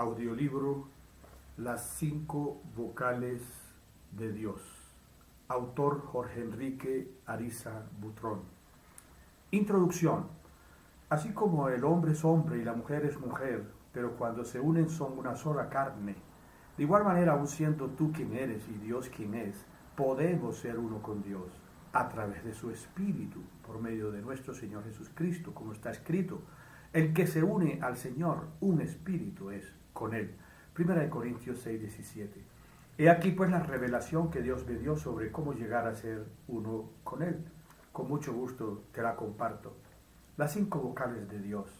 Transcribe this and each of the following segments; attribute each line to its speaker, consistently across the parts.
Speaker 1: Audiolibro Las 5 vocales de Dios. Autor Jorge Enrique Ariza Butrón. Introducción. Así como el hombre es hombre y la mujer es mujer, pero cuando se unen son una sola carne, de igual manera, aun siendo tú quien eres y Dios quien es, podemos ser uno con Dios a través de su Espíritu, por medio de nuestro Señor Jesucristo, como está escrito. El que se une al Señor, un espíritu es con Él. 1 Corintios 6:17. He aquí pues la revelación que Dios me dio sobre cómo llegar a ser uno con Él. Con mucho gusto te la comparto. Las 5 vocales de Dios.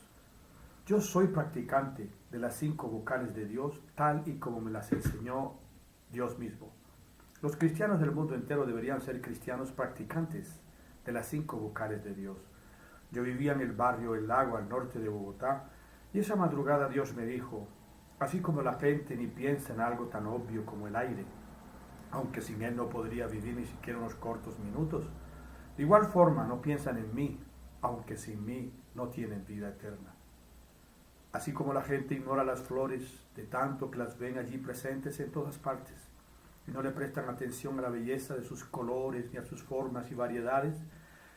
Speaker 1: Yo soy practicante de las 5 vocales de Dios, tal y como me las enseñó Dios mismo. Los cristianos del mundo entero deberían ser cristianos practicantes de las 5 vocales de Dios. Yo vivía en el barrio El Lago, al norte de Bogotá, y esa madrugada Dios me dijo, así como la gente ni piensa en algo tan obvio como el aire, aunque sin él no podría vivir ni siquiera unos cortos minutos, de igual forma no piensan en mí, aunque sin mí no tienen vida eterna. Así como la gente ignora las flores de tanto que las ven allí presentes en todas partes, y no le prestan atención a la belleza de sus colores ni a sus formas y variedades,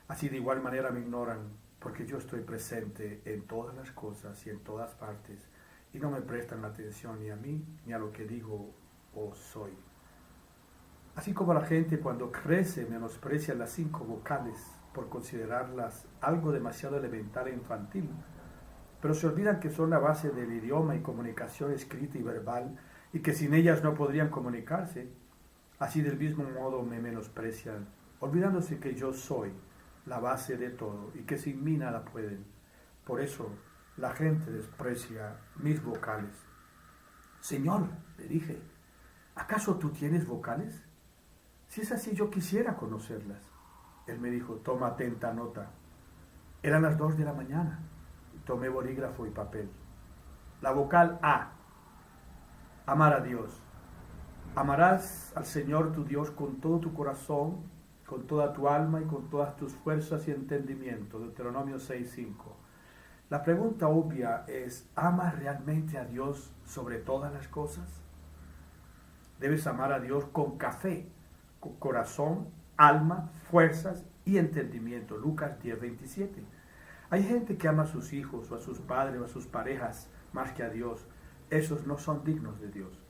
Speaker 1: así de igual manera me ignoran, porque yo estoy presente en todas las cosas y en todas partes, y no me prestan atención ni a mí ni a lo que digo o soy. Así como la gente cuando crece menosprecia las 5 vocales por considerarlas algo demasiado elemental e infantil, pero se olvidan que son la base del idioma y comunicación escrita y verbal, y que sin ellas no podrían comunicarse, así del mismo modo me menosprecian, olvidándose que yo soy la base de todo y que sin mí nada pueden. Por eso la gente desprecia mis vocales. Señor, le dije, ¿acaso tú tienes vocales? Si es así, yo quisiera conocerlas. Él me dijo, toma atenta nota. Eran las 2 de la mañana. Tomé bolígrafo y papel. La vocal A. Amar a Dios. Amarás al Señor tu Dios con todo tu corazón, con toda tu alma y con todas tus fuerzas y entendimiento. Deuteronomio 6:5. La pregunta obvia es, ¿amas realmente a Dios sobre todas las cosas? Debes amar a Dios con café, con corazón, alma, fuerzas y entendimiento. Lucas 10:27. Hay gente que ama a sus hijos o a sus padres o a sus parejas más que a Dios. Esos no son dignos de Dios.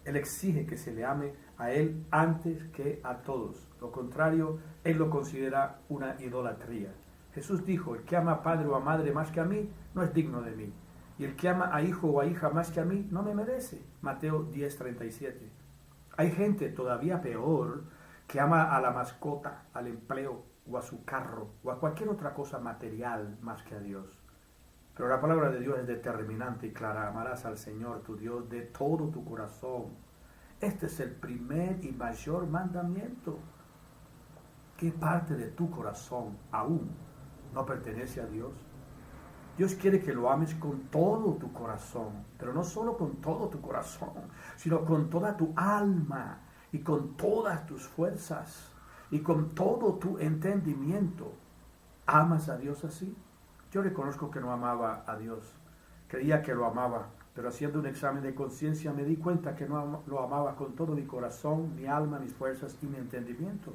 Speaker 1: Él exige que se le ame a Él antes que a todos. Lo contrario, Él lo considera una idolatría. Jesús dijo, el que ama a padre o a madre más que a mí, no es digno de mí. Y el que ama a hijo o a hija más que a mí, no me merece. Mateo 10:37. Hay gente todavía peor que ama a la mascota, al empleo o a su carro o a cualquier otra cosa material más que a Dios. Pero la palabra de Dios es determinante y clara. Amarás al Señor tu Dios de todo tu corazón. Este es el primer y mayor mandamiento. ¿Qué parte de tu corazón aún no pertenece a Dios? Dios quiere que lo ames con todo tu corazón, pero no solo con todo tu corazón, sino con toda tu alma y con todas tus fuerzas y con todo tu entendimiento. ¿Amas a Dios así? Yo reconozco que no amaba a Dios. Creía que lo amaba, pero haciendo un examen de conciencia me di cuenta que no lo amaba con todo mi corazón, mi alma, mis fuerzas y mi entendimiento.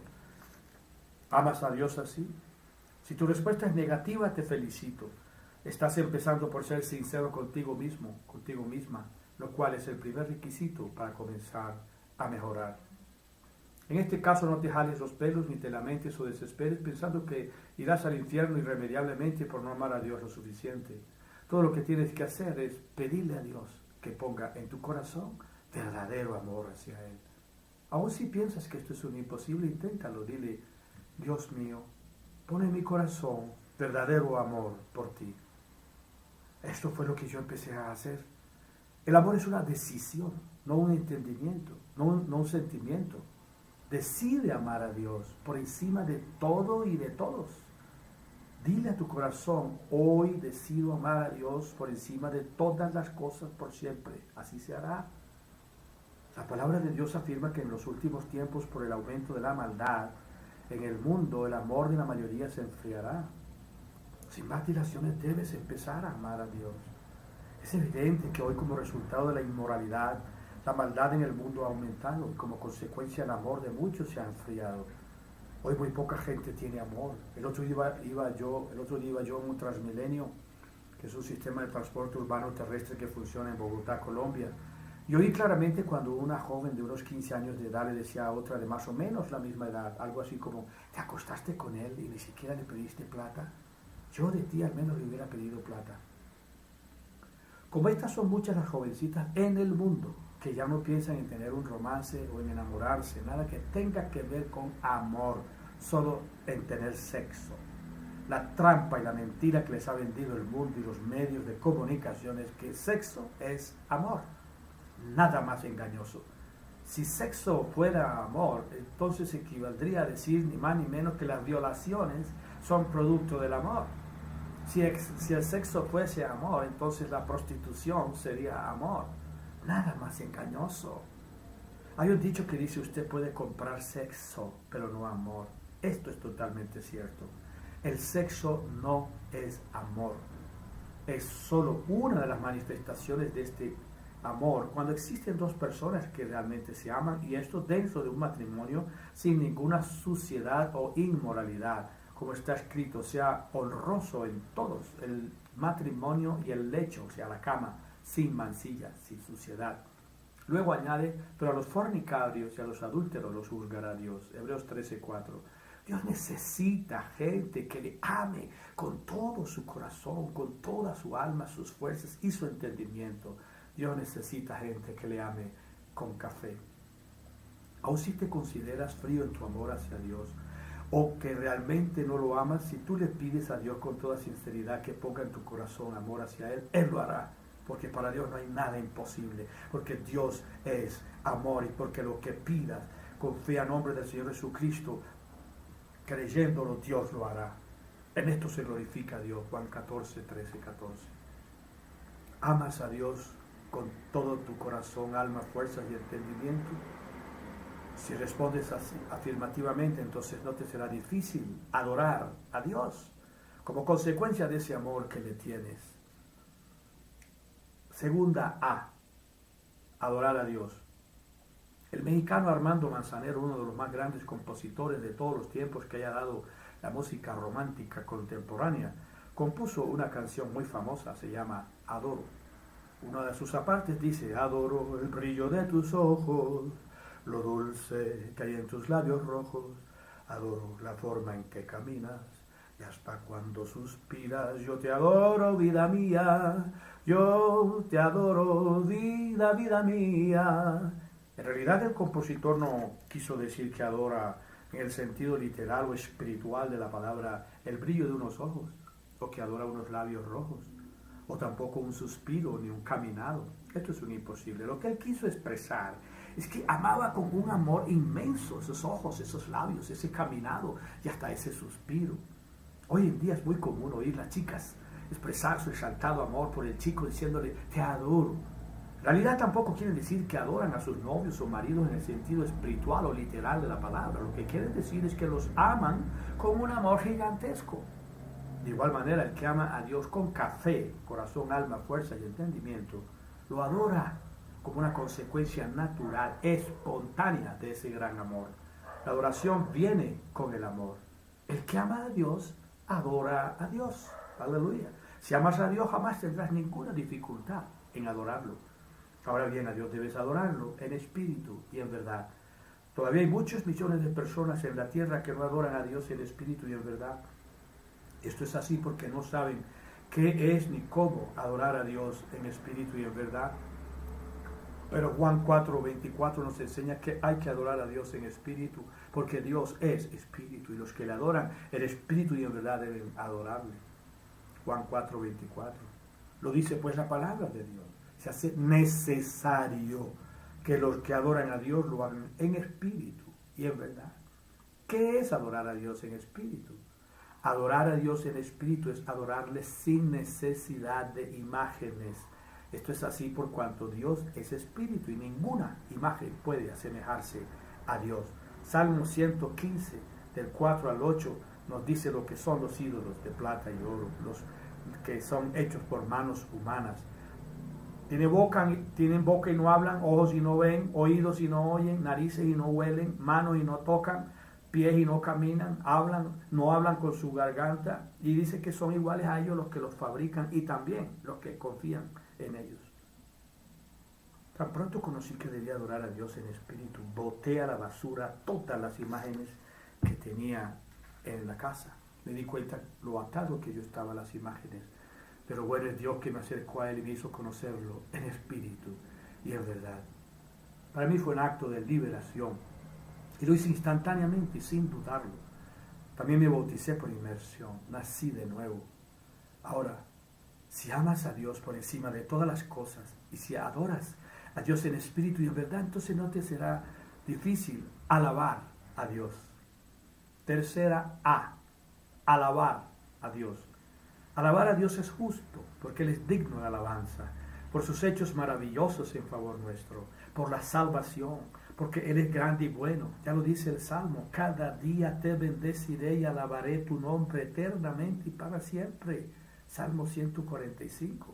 Speaker 1: ¿Amas a Dios así? Si tu respuesta es negativa, te felicito. Estás empezando por ser sincero contigo mismo, contigo misma, lo cual es el primer requisito para comenzar a mejorar. En este caso no te jales los pelos ni te lamentes o desesperes pensando que irás al infierno irremediablemente por no amar a Dios lo suficiente. Todo lo que tienes que hacer es pedirle a Dios que ponga en tu corazón verdadero amor hacia Él. Aun si piensas que esto es un imposible, inténtalo. Dile, Dios mío, pon en mi corazón verdadero amor por ti. Esto fue lo que yo empecé a hacer. El amor es una decisión, no un entendimiento, no un sentimiento. Decide amar a Dios por encima de todo y de todos. Dile a tu corazón, hoy decido amar a Dios por encima de todas las cosas por siempre. Así se hará. La palabra de Dios afirma que en los últimos tiempos, por el aumento de la maldad en el mundo, el amor de la mayoría se enfriará. Sin más dilaciones debes empezar a amar a Dios. Es evidente que hoy, como resultado de la inmoralidad, la maldad en el mundo ha aumentado y como consecuencia el amor de muchos se ha enfriado. Hoy muy poca gente tiene amor. El otro día iba yo en un Transmilenio, que es un sistema de transporte urbano terrestre que funciona en Bogotá, Colombia. Y oí claramente cuando una joven de unos 15 años de edad le decía a otra de más o menos la misma edad, algo así como, ¿te acostaste con él y ni siquiera le pediste plata? Yo de ti al menos le hubiera pedido plata. Como estas son muchas las jovencitas en el mundo que ya no piensan en tener un romance o en enamorarse, nada que tenga que ver con amor, solo en tener sexo. La trampa y la mentira que les ha vendido el mundo y los medios de comunicación es que sexo es amor. Nada más engañoso. Si sexo fuera amor, entonces equivaldría a decir ni más ni menos que las violaciones son producto del amor. Si el sexo fuese amor, entonces la prostitución sería amor. Nada más engañoso. Hay un dicho que dice: usted puede comprar sexo, pero no amor. Esto es totalmente cierto. El sexo no es amor. Es solo una de las manifestaciones de este amor cuando existen dos personas que realmente se aman, y esto dentro de un matrimonio sin ninguna suciedad o inmoralidad. Como está escrito, sea honroso en todos, el matrimonio y el lecho, o sea, la cama, sin mancilla, sin suciedad. Luego añade, pero a los fornicarios y a los adúlteros los juzgará Dios. Hebreos 13:4. Dios necesita gente que le ame con todo su corazón, con toda su alma, sus fuerzas y su entendimiento. Dios necesita gente que le ame con café. Aun si te consideras frío en tu amor hacia Dios, o que realmente no lo amas, si tú le pides a Dios con toda sinceridad que ponga en tu corazón amor hacia Él, Él lo hará. Porque para Dios no hay nada imposible, porque Dios es amor, y porque lo que pidas con fe a nombre del Señor Jesucristo, creyéndolo, Dios lo hará. En esto se glorifica a Dios. Juan 14, 13, 14. ¿Amas a Dios con todo tu corazón, alma, fuerza y entendimiento? Si respondes así, afirmativamente, entonces no te será difícil adorar a Dios como consecuencia de ese amor que le tienes. Segunda A, adorar a Dios. El mexicano Armando Manzanero, uno de los más grandes compositores de todos los tiempos que haya dado la música romántica contemporánea, compuso una canción muy famosa, se llama Adoro. Una de sus apartes dice: adoro el brillo de tus ojos, lo dulce que hay en tus labios rojos, adoro la forma en que caminas, y hasta cuando suspiras. Yo te adoro, vida mía, yo te adoro, vida, vida mía. En realidad el compositor no quiso decir que adora en el sentido literal o espiritual de la palabra el brillo de unos ojos, o que adora unos labios rojos, o tampoco un suspiro ni un caminado. Esto es un imposible. Lo que él quiso expresar es que amaba con un amor inmenso esos ojos, esos labios, ese caminado y hasta ese suspiro. Hoy en día es muy común oír las chicas expresar su exaltado amor por el chico diciéndole: te adoro. En realidad tampoco quieren decir que adoran a sus novios o maridos en el sentido espiritual o literal de la palabra. Lo que quieren decir es que los aman con un amor gigantesco. De igual manera, el que ama a Dios con café, corazón, alma, fuerza y entendimiento, lo adora como una consecuencia natural, espontánea de ese gran amor. La adoración viene con el amor. El que ama a Dios, adora a Dios. Aleluya. Si amas a Dios, jamás tendrás ninguna dificultad en adorarlo. Ahora bien, a Dios debes adorarlo en espíritu y en verdad. Todavía hay muchos millones de personas en la tierra que no adoran a Dios en espíritu y en verdad. Esto es así porque no saben qué es ni cómo adorar a Dios en espíritu y en verdad. Pero Juan 4:24 nos enseña que hay que adorar a Dios en espíritu, porque Dios es espíritu, y los que le adoran en espíritu y en verdad deben adorarle. Juan 4:24. Lo dice pues la palabra de Dios. Se hace necesario que los que adoran a Dios lo hagan en espíritu y en verdad. ¿Qué es adorar a Dios en espíritu? Adorar a Dios en espíritu es adorarle sin necesidad de imágenes. Esto es así por cuanto Dios es espíritu y ninguna imagen puede asemejarse a Dios. Salmo 115, del 4 al 8, nos dice lo que son los ídolos de plata y oro, los que son hechos por manos humanas. Tienen boca y no hablan, ojos y no ven, oídos y no oyen, narices y no huelen, manos y no tocan, pies y no caminan, no hablan con su garganta, y dice que son iguales a ellos los que los fabrican y también los que confían en ellos. Tan pronto conocí que debía adorar a Dios en espíritu, boté a la basura todas las imágenes que tenía en la casa. Me di cuenta lo atado que yo estaba a las imágenes. Pero bueno es Dios que me acercó a Él y me hizo conocerlo en espíritu y en verdad. Para mí fue un acto de liberación. Y lo hice instantáneamente y sin dudarlo. También me bauticé por inmersión. Nací de nuevo. Ahora, si amas a Dios por encima de todas las cosas y si adoras a Dios en espíritu y en verdad, entonces no te será difícil alabar a Dios. Tercera A. Alabar a Dios. Alabar a Dios es justo, porque Él es digno de alabanza, por sus hechos maravillosos en favor nuestro, por la salvación, porque Él es grande y bueno. Ya lo dice el Salmo, cada día te bendeciré y alabaré tu nombre eternamente y para siempre. Salmo 145.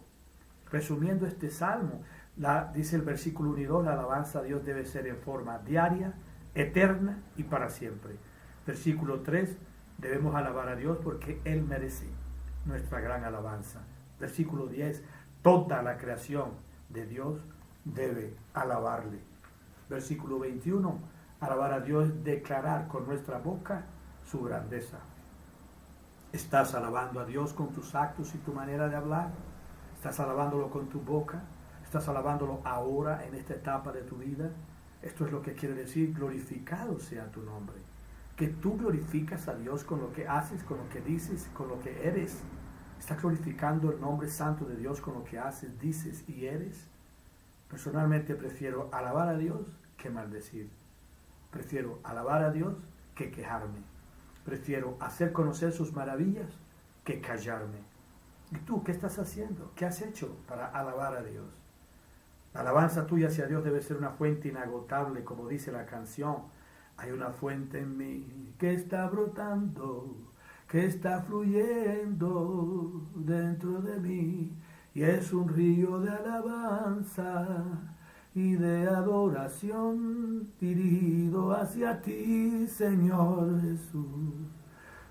Speaker 1: Resumiendo este Salmo, dice el versículo 1 y 2, la alabanza a Dios debe ser en forma diaria, eterna y para siempre. Versículo 3, debemos alabar a Dios porque Él merece nuestra gran alabanza. Versículo 10, toda la creación de Dios debe alabarle. Versículo 21, alabar a Dios es declarar con nuestra boca su grandeza. ¿Estás alabando a Dios con tus actos y tu manera de hablar? ¿Estás alabándolo con tu boca? ¿Estás alabándolo ahora en esta etapa de tu vida? Esto es lo que quiere decir, glorificado sea tu nombre. Que tú glorificas a Dios con lo que haces, con lo que dices, con lo que eres. ¿Estás glorificando el nombre santo de Dios con lo que haces, dices y eres? Personalmente prefiero alabar a Dios que maldecir. Prefiero alabar a Dios que quejarme. Prefiero hacer conocer sus maravillas que callarme. ¿Y tú qué estás haciendo? ¿Qué has hecho para alabar a Dios? La alabanza tuya hacia Dios debe ser una fuente inagotable, como dice la canción. Hay una fuente en mí que está brotando, que está fluyendo dentro de mí, y es un río de alabanza y de adoración dirigido hacia ti, Señor Jesús.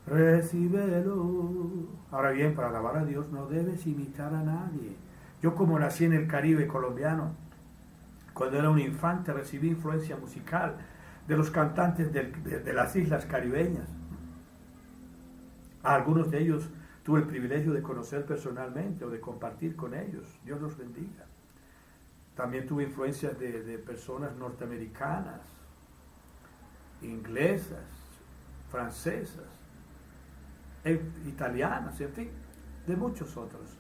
Speaker 1: Recíbelo. Ahora bien, para alabar a Dios no debes imitar a nadie. Yo, como nací en el Caribe colombiano, cuando era un infante recibí influencia musical de los cantantes de las islas caribeñas. A algunos de ellos tuve el privilegio de conocer personalmente o de compartir con ellos. Dios los bendiga. También tuve influencias de personas norteamericanas, inglesas, francesas, italianas, en fin, de muchos otros.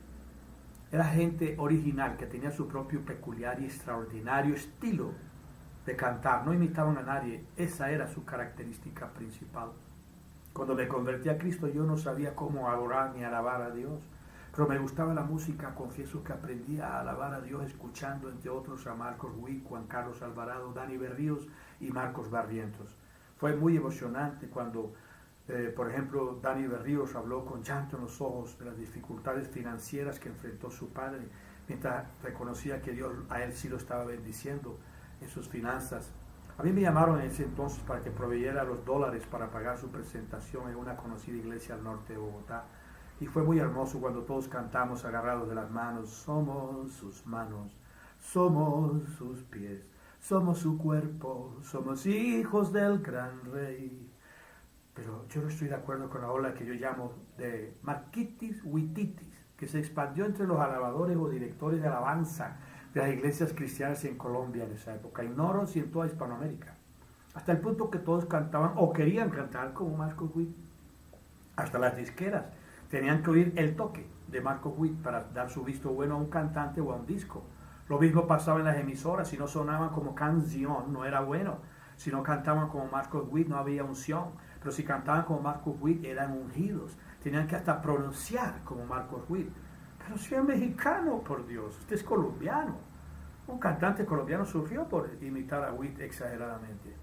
Speaker 1: Era gente original que tenía su propio peculiar y extraordinario estilo de cantar. No imitaban a nadie. Esa era su característica principal. Cuando me convertí a Cristo yo no sabía cómo adorar ni alabar a Dios. Pero me gustaba la música. Confieso que aprendí a alabar a Dios escuchando entre otros a Marcos Witt, Juan Carlos Alvarado, Dani Berríos y Marcos Barrientos. Fue muy emocionante cuando, por ejemplo, Dani Berríos habló con llanto en los ojos de las dificultades financieras que enfrentó su padre, mientras reconocía que Dios a él sí lo estaba bendiciendo en sus finanzas. A mí me llamaron en ese entonces para que proveyera los dólares para pagar su presentación en una conocida iglesia al norte de Bogotá. Y fue muy hermoso cuando todos cantamos agarrados de las manos. Somos sus manos, somos sus pies, somos su cuerpo, somos hijos del gran rey. Pero yo no estoy de acuerdo con la ola que yo llamo de marquitis huititis, que se expandió entre los alabadores o directores de alabanza de las iglesias cristianas en Colombia en esa época, ignoro si en toda Hispanoamérica, hasta el punto que todos cantaban o querían cantar como Marcos Witt. Hasta las disqueras tenían que oír el toque de Marcos Witt para dar su visto bueno a un cantante o a un disco. Lo mismo pasaba en las emisoras. Si no sonaban como canción no era bueno. Si no cantaban como Marcos Witt no había unción. Pero si cantaban como Marcos Witt eran ungidos. Tenían que hasta pronunciar como Marcos Witt. Pero si es mexicano, por Dios, usted es colombiano. Un cantante colombiano surgió por imitar a Witt exageradamente.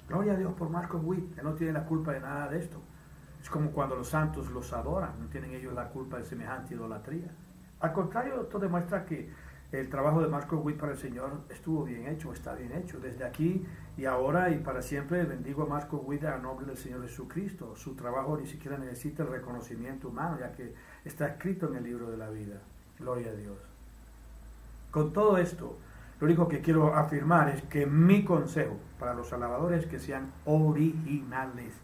Speaker 1: Gloria a Dios por Marcos Witt. Él no tiene la culpa de nada de esto. Es como cuando los santos los adoran, no tienen ellos la culpa de semejante idolatría. Al contrario, esto demuestra que el trabajo de Marcos Witt para el Señor estuvo bien hecho, está bien hecho. Desde aquí y ahora y para siempre bendigo a Marcos Witt a nombre del Señor Jesucristo. Su trabajo ni siquiera necesita el reconocimiento humano, ya que está escrito en el libro de la vida. Gloria a Dios. Con todo esto, lo único que quiero afirmar es que mi consejo para los alabadores es que sean originales,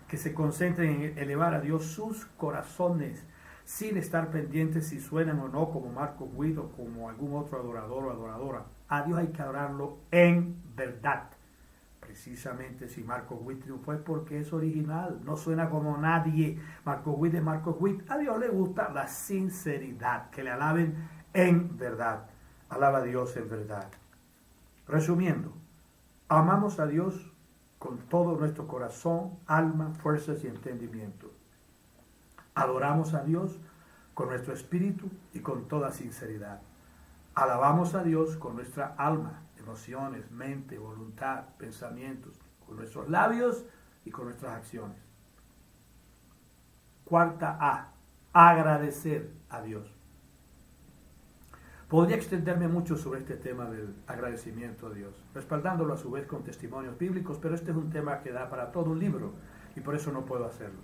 Speaker 1: que se concentren en elevar a Dios sus corazones, sin estar pendientes si suenan o no como Marcos Witt o como algún otro adorador o adoradora. A Dios hay que adorarlo en verdad. Precisamente si Marcos Witt triunfó es porque es original, no suena como nadie. Marcos Witt es Marcos Witt. A Dios le gusta la sinceridad, que le alaben en verdad. Alaba a Dios en verdad. Resumiendo, amamos a Dios con todo nuestro corazón, alma, fuerzas y entendimiento. Adoramos a Dios con nuestro espíritu y con toda sinceridad. Alabamos a Dios con nuestra alma, emociones, mente, voluntad, pensamientos, con nuestros labios y con nuestras acciones. Cuarta A, agradecer a Dios. Podría extenderme mucho sobre este tema del agradecimiento a Dios, respaldándolo a su vez con testimonios bíblicos, pero este es un tema que da para todo un libro y por eso no puedo hacerlo.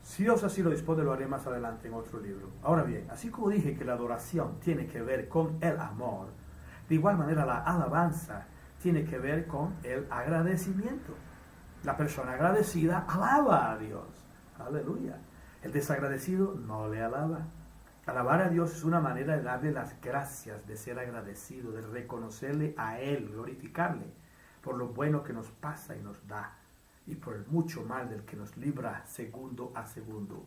Speaker 1: Si Dios así lo dispone, lo haré más adelante en otro libro. Ahora bien, así como dije que la adoración tiene que ver con el amor, de igual manera la alabanza tiene que ver con el agradecimiento. La persona agradecida alaba a Dios. Aleluya. El desagradecido no le alaba. Alabar a Dios es una manera de darle las gracias, de ser agradecido, de reconocerle a Él, glorificarle por lo bueno que nos pasa y nos da, y por el mucho mal del que nos libra segundo a segundo.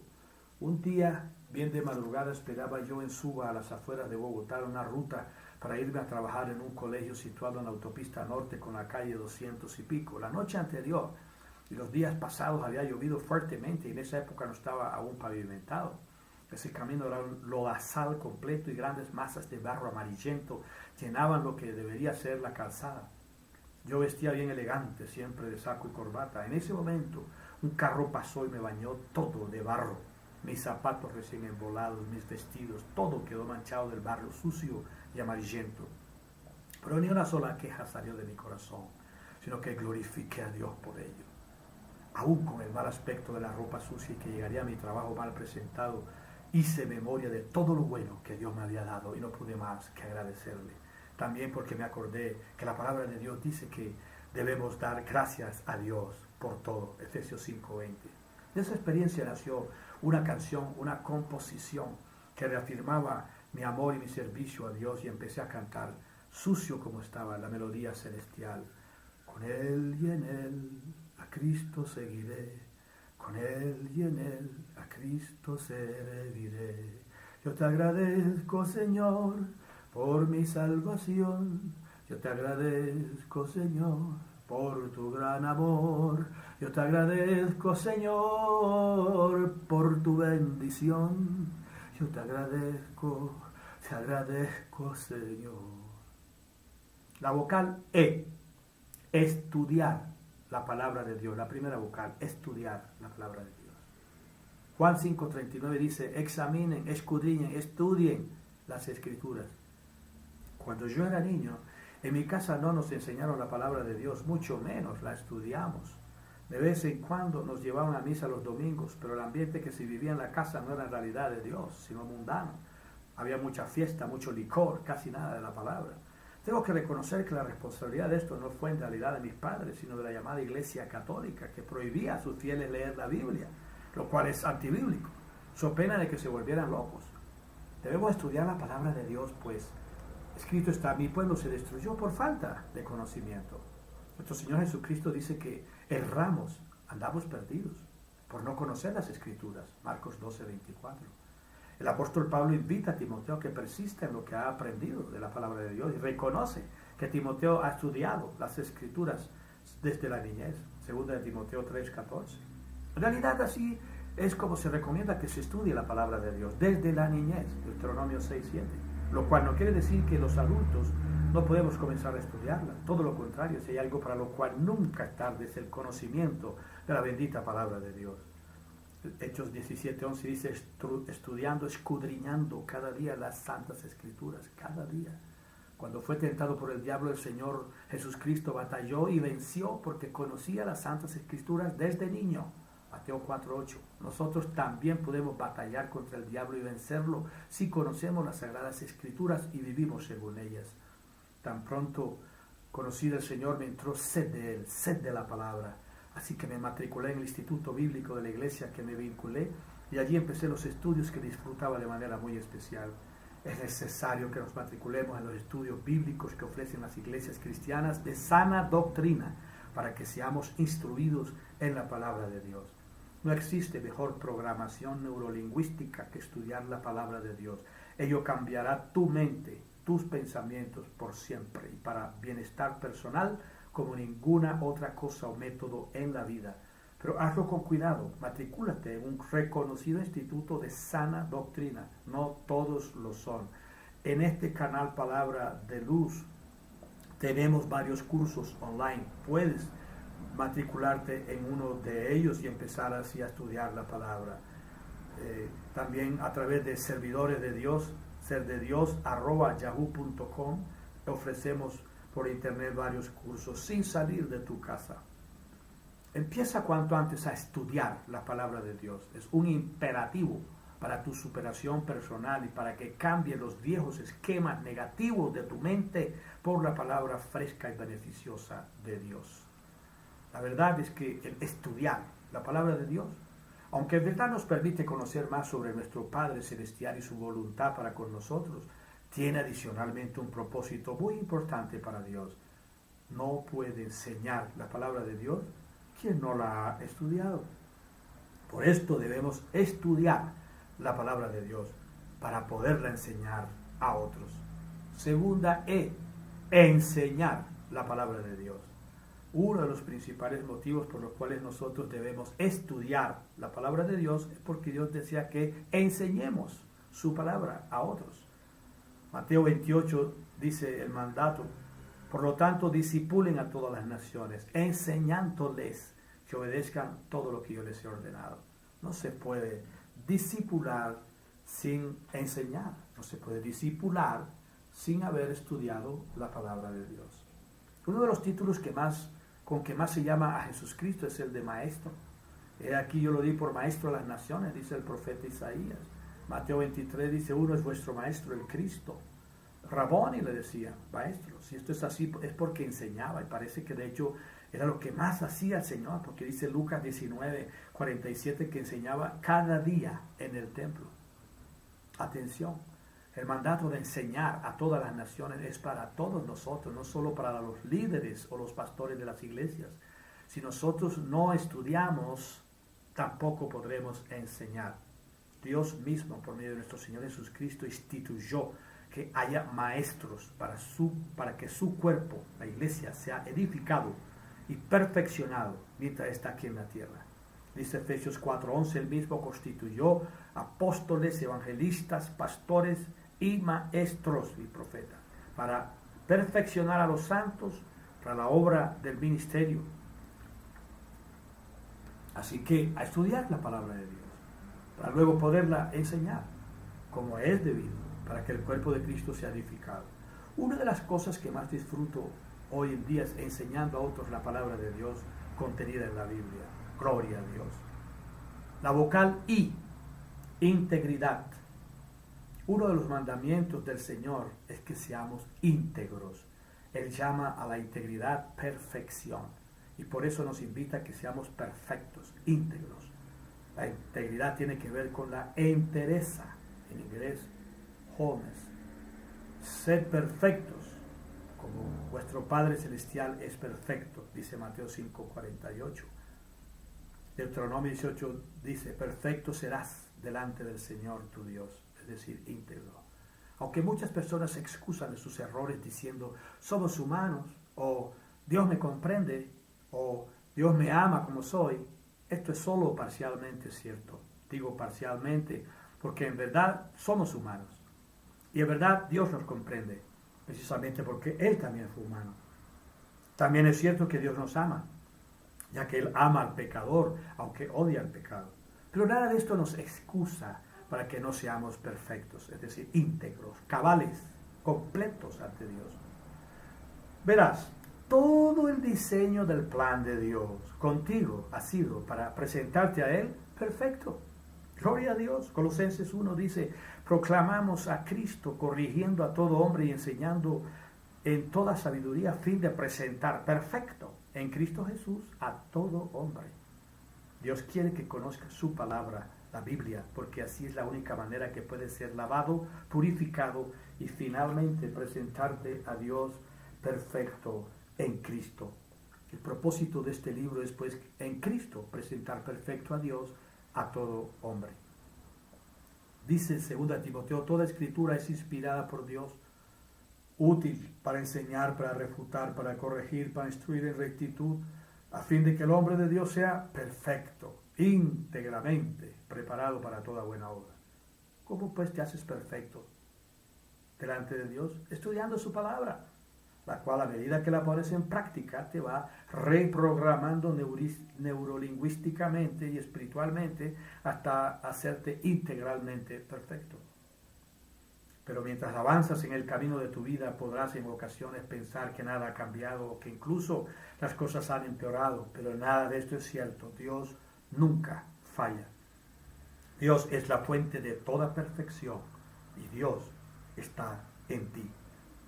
Speaker 1: Un día, bien de madrugada, esperaba yo en Suba, a las afueras de Bogotá, una ruta para irme a trabajar en un colegio situado en la autopista norte con la calle 200 y pico. La noche anterior y los días pasados había llovido fuertemente y en esa época no estaba aún pavimentado. Ese camino era un lodazal completo y grandes masas de barro amarillento llenaban lo que debería ser la calzada. Yo vestía bien elegante, siempre de saco y corbata. En ese momento, un carro pasó y me bañó todo de barro. Mis zapatos recién embolados, mis vestidos, todo quedó manchado del barro sucio y amarillento. Pero ni una sola queja salió de mi corazón, sino que glorifiqué a Dios por ello. Aún con el mal aspecto de la ropa sucia y que llegaría a mi trabajo mal presentado, hice memoria de todo lo bueno que Dios me había dado y no pude más que agradecerle. También porque me acordé que la palabra de Dios dice que debemos dar gracias a Dios por todo. Efesios 5:20. De esa experiencia nació una canción, una composición que reafirmaba mi amor y mi servicio a Dios y empecé a cantar, sucio como estaba, la melodía celestial. Con Él y en Él a Cristo seguiré, con Él y en Él a Cristo serviré. Yo te agradezco, Señor, por mi salvación. Yo te agradezco, Señor, por tu gran amor. Yo te agradezco, Señor, por tu bendición. Yo te agradezco, Señor. La vocal E, estudiar la palabra de Dios. La primera vocal, estudiar la palabra de Dios. Juan 5:39 dice, examinen, escudriñen, estudien las Escrituras. Cuando yo era niño, en mi casa no nos enseñaron la palabra de Dios, mucho menos la estudiamos. De vez en cuando nos llevaban a misa los domingos, pero el ambiente que se vivía en la casa no era en realidad de Dios, sino mundano. Había mucha fiesta, mucho licor, casi nada de la palabra. Tengo que reconocer que la responsabilidad de esto no fue en realidad de mis padres, sino de la llamada Iglesia Católica, que prohibía a sus fieles leer la Biblia, lo cual es antibíblico, so pena de que se volvieran locos. Debemos estudiar la palabra de Dios, pues escrito está, mi pueblo se destruyó por falta de conocimiento. Nuestro Señor Jesucristo dice que erramos, andamos perdidos, por no conocer las Escrituras. Marcos 12:24. El apóstol Pablo invita a Timoteo a que persista en lo que ha aprendido de la palabra de Dios y reconoce que Timoteo ha estudiado las Escrituras desde la niñez. Segunda de Timoteo 3:14. En realidad así es como se recomienda que se estudie la palabra de Dios, desde la niñez, Deuteronomio 6:7. Lo cual no quiere decir que los adultos no podemos comenzar a estudiarla. Todo lo contrario, si hay algo para lo cual nunca es tarde, es el conocimiento de la bendita palabra de Dios. Hechos 17:11 dice, estudiando, escudriñando cada día las santas escrituras, cada día. Cuando fue tentado por el diablo, el Señor Jesucristo batalló y venció porque conocía las santas escrituras desde niño. Mateo 4:8. Nosotros también podemos batallar contra el diablo y vencerlo si conocemos las sagradas escrituras y vivimos según ellas. Tan pronto conocí del Señor, me entró sed de Él, sed de la palabra. Así que me matriculé en el Instituto Bíblico de la iglesia que me vinculé y allí empecé los estudios que disfrutaba de manera muy especial. Es necesario que nos matriculemos en los estudios bíblicos que ofrecen las iglesias cristianas de sana doctrina para que seamos instruidos en la palabra de Dios. No existe mejor programación neurolingüística que estudiar la palabra de Dios. Ello cambiará tu mente, tus pensamientos por siempre y para bienestar personal como ninguna otra cosa o método en la vida. Pero hazlo con cuidado, matricúlate en un reconocido instituto de sana doctrina. No todos lo son. En este canal Palabra de Luz tenemos varios cursos online. Puedes matricularte en uno de ellos y empezar así a estudiar la palabra. También a través de servidores de Dios, serdedios@yahoo.com, ofrecemos por internet varios cursos sin salir de tu casa. Empieza cuanto antes a estudiar la palabra de Dios. Es un imperativo para tu superación personal y para que cambie los viejos esquemas negativos de tu mente por la palabra fresca y beneficiosa de Dios. La verdad es que el estudiar la palabra de Dios, aunque en verdad nos permite conocer más sobre nuestro Padre Celestial y su voluntad para con nosotros, tiene adicionalmente un propósito muy importante para Dios. No puede enseñar la palabra de Dios quien no la ha estudiado. Por esto debemos estudiar la palabra de Dios para poderla enseñar a otros. Segunda enseñar la palabra de Dios. Uno de los principales motivos por los cuales nosotros debemos estudiar la palabra de Dios es porque Dios desea que enseñemos su palabra a otros. Mateo 28 dice el mandato: por lo tanto, discipulen a todas las naciones, enseñándoles que obedezcan todo lo que yo les he ordenado. No se puede discipular sin enseñar. No se puede discipular sin haber estudiado la palabra de Dios. Uno de los títulos con que más se llama a Jesucristo es el de Maestro. Aquí yo lo di por Maestro a las naciones, dice el profeta Isaías. Mateo 23 dice: uno es vuestro Maestro, el Cristo. Raboni le decía, Maestro. Si esto es así, es porque enseñaba, y parece que de hecho era lo que más hacía el Señor, porque dice Lucas 19:47 que enseñaba cada día en el templo. Atención, el mandato de enseñar a todas las naciones es para todos nosotros, no solo para los líderes o los pastores de las iglesias. Si nosotros no estudiamos, tampoco podremos enseñar. Dios mismo, por medio de nuestro Señor Jesucristo, instituyó que haya maestros para que su cuerpo, la iglesia, sea edificado y perfeccionado mientras está aquí en la tierra. Dice Efesios 4:11, él mismo constituyó apóstoles, evangelistas, pastores y maestros y profetas para perfeccionar a los santos para la obra del ministerio. Así que a estudiar la palabra de Dios para luego poderla enseñar como es debido, para que el cuerpo de Cristo sea edificado. Una de las cosas que más disfruto hoy en día es enseñando a otros la palabra de Dios contenida en la Biblia. Gloria a Dios. La vocal I, integridad. Uno de los mandamientos del Señor es que seamos íntegros. Él llama a la integridad perfección y por eso nos invita a que seamos perfectos, íntegros. La integridad tiene que ver con la entereza, en inglés, wholeness. Sed perfectos, como vuestro Padre Celestial es perfecto, dice Mateo 5:48. Deuteronomio 18 dice: perfecto serás delante del Señor tu Dios, es decir, íntegro. Aunque muchas personas se excusan de sus errores diciendo: somos humanos, o Dios me comprende, o Dios me ama como soy, esto es solo parcialmente cierto. Digo parcialmente porque en verdad somos humanos. Y en verdad Dios nos comprende, precisamente porque Él también fue humano. También es cierto que Dios nos ama, ya que Él ama al pecador, aunque odia al pecado. Pero nada de esto nos excusa para que no seamos perfectos, es decir, íntegros, cabales, completos ante Dios. Verás, todo el diseño del plan de Dios contigo ha sido para presentarte a Él perfecto. Gloria a Dios. Colosenses 1 dice, proclamamos a Cristo corrigiendo a todo hombre y enseñando en toda sabiduría a fin de presentar perfecto en Cristo Jesús a todo hombre. Dios quiere que conozcas su palabra, la Biblia, porque así es la única manera que puedes ser lavado, purificado y finalmente presentarte a Dios perfecto en Cristo. El propósito de este libro es, pues, en Cristo presentar perfecto a Dios a todo hombre. Dice 2 Timoteo, toda escritura es inspirada por Dios, útil para enseñar, para refutar, para corregir, para instruir en rectitud, a fin de que el hombre de Dios sea perfecto, íntegramente preparado para toda buena obra. ¿Cómo pues te haces perfecto delante de Dios? Estudiando su palabra, la cual a medida que la pones en práctica te va reprogramando neurolingüísticamente y espiritualmente hasta hacerte integralmente perfecto. Pero mientras avanzas en el camino de tu vida podrás en ocasiones pensar que nada ha cambiado o que incluso las cosas han empeorado, pero nada de esto es cierto. Dios nunca falla. Dios es la fuente de toda perfección y Dios está en ti.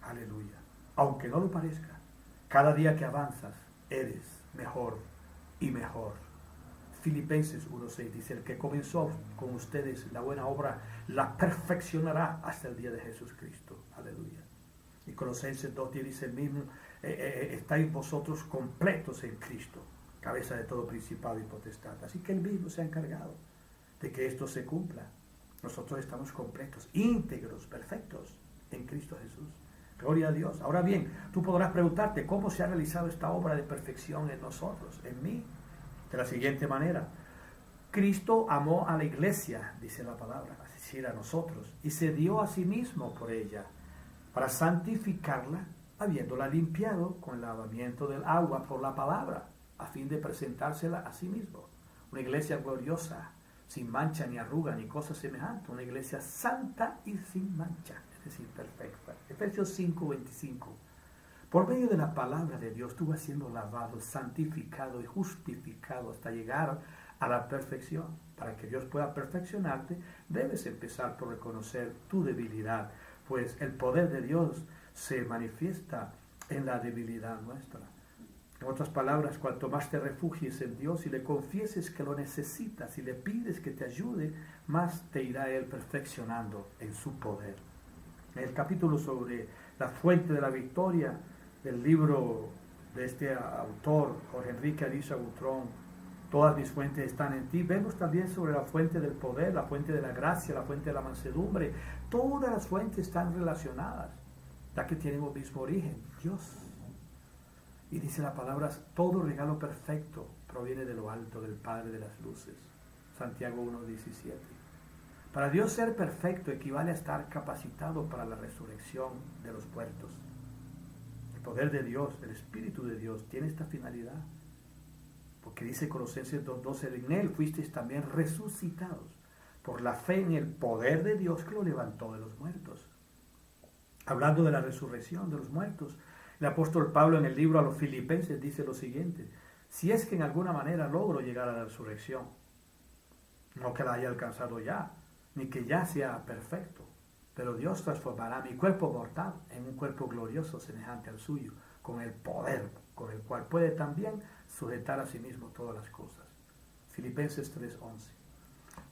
Speaker 1: Aleluya. Aunque no lo parezca, cada día que avanzas eres mejor y mejor. Filipenses 1:6 dice, el que comenzó con ustedes la buena obra la perfeccionará hasta el día de Jesucristo. Aleluya. Y Colosenses 2:10 dice el mismo, estáis vosotros completos en Cristo, cabeza de todo principado y potestad. Así que Él mismo se ha encargado de que esto se cumpla. Nosotros estamos completos, íntegros, perfectos en Cristo Jesús. Gloria a Dios. Ahora bien, tú podrás preguntarte, ¿cómo se ha realizado esta obra de perfección en nosotros, en mí? De la siguiente manera, Cristo amó a la iglesia, dice la palabra, es decir, a nosotros, y se dio a sí mismo por ella, para santificarla, habiéndola limpiado con el lavamiento del agua por la palabra, a fin de presentársela a sí mismo. Una iglesia gloriosa, sin mancha ni arruga ni cosa semejante, una iglesia santa y sin mancha, es decir, perfecta. Efesios 5:25. Por medio de la palabra de Dios tú vas siendo lavado, santificado y justificado hasta llegar a la perfección. Para que Dios pueda perfeccionarte, debes empezar por reconocer tu debilidad, pues el poder de Dios se manifiesta en la debilidad nuestra. En otras palabras, cuanto más te refugies en Dios y le confieses que lo necesitas y le pides que te ayude, más te irá Él perfeccionando en su poder. En el capítulo sobre la fuente de la victoria del libro de este autor, Jorge Enrique Ariza Butrón, todas mis fuentes están en ti, vemos también sobre la fuente del poder, la fuente de la gracia, la fuente de la mansedumbre. Todas las fuentes están relacionadas, ya que tienen un mismo origen, Dios. Y dice la palabra, todo regalo perfecto proviene de lo alto, del Padre de las luces. Santiago 1:17. Para Dios ser perfecto equivale a estar capacitado para la resurrección de los muertos. El poder de Dios, el Espíritu de Dios, tiene esta finalidad. Porque dice Colosenses 2:12, en Él fuisteis también resucitados por la fe en el poder de Dios que lo levantó de los muertos. Hablando de la resurrección de los muertos, el apóstol Pablo en el libro a los Filipenses dice lo siguiente, si es que en alguna manera logro llegar a la resurrección, no que la haya alcanzado ya, ni que ya sea perfecto, pero Dios transformará mi cuerpo mortal en un cuerpo glorioso semejante al suyo, con el poder con el cual puede también sujetar a sí mismo todas las cosas. Filipenses 3:11.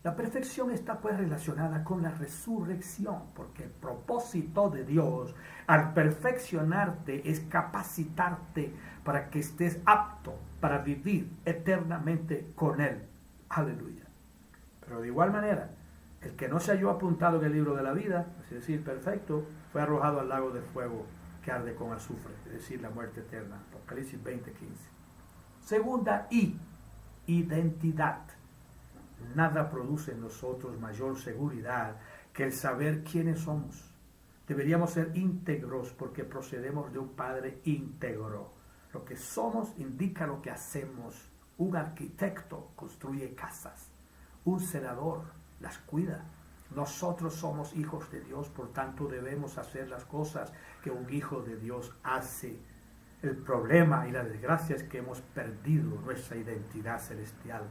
Speaker 1: La perfección está pues relacionada con la resurrección, porque el propósito de Dios al perfeccionarte es capacitarte para que estés apto para vivir eternamente con Él. Aleluya. Pero de igual manera, el que no se halló apuntado en el libro de la vida, es decir, perfecto, fue arrojado al lago de fuego que arde con azufre, es decir, la muerte eterna. Apocalipsis 20:15. Segunda, identidad. Nada produce en nosotros mayor seguridad que el saber quiénes somos. Deberíamos ser íntegros porque procedemos de un Padre íntegro. Lo que somos indica lo que hacemos. Un arquitecto construye casas. un senador las cuida. Nosotros somos hijos de Dios, por tanto debemos hacer las cosas que un hijo de Dios hace. El problema y la desgracia es que hemos perdido nuestra identidad celestial.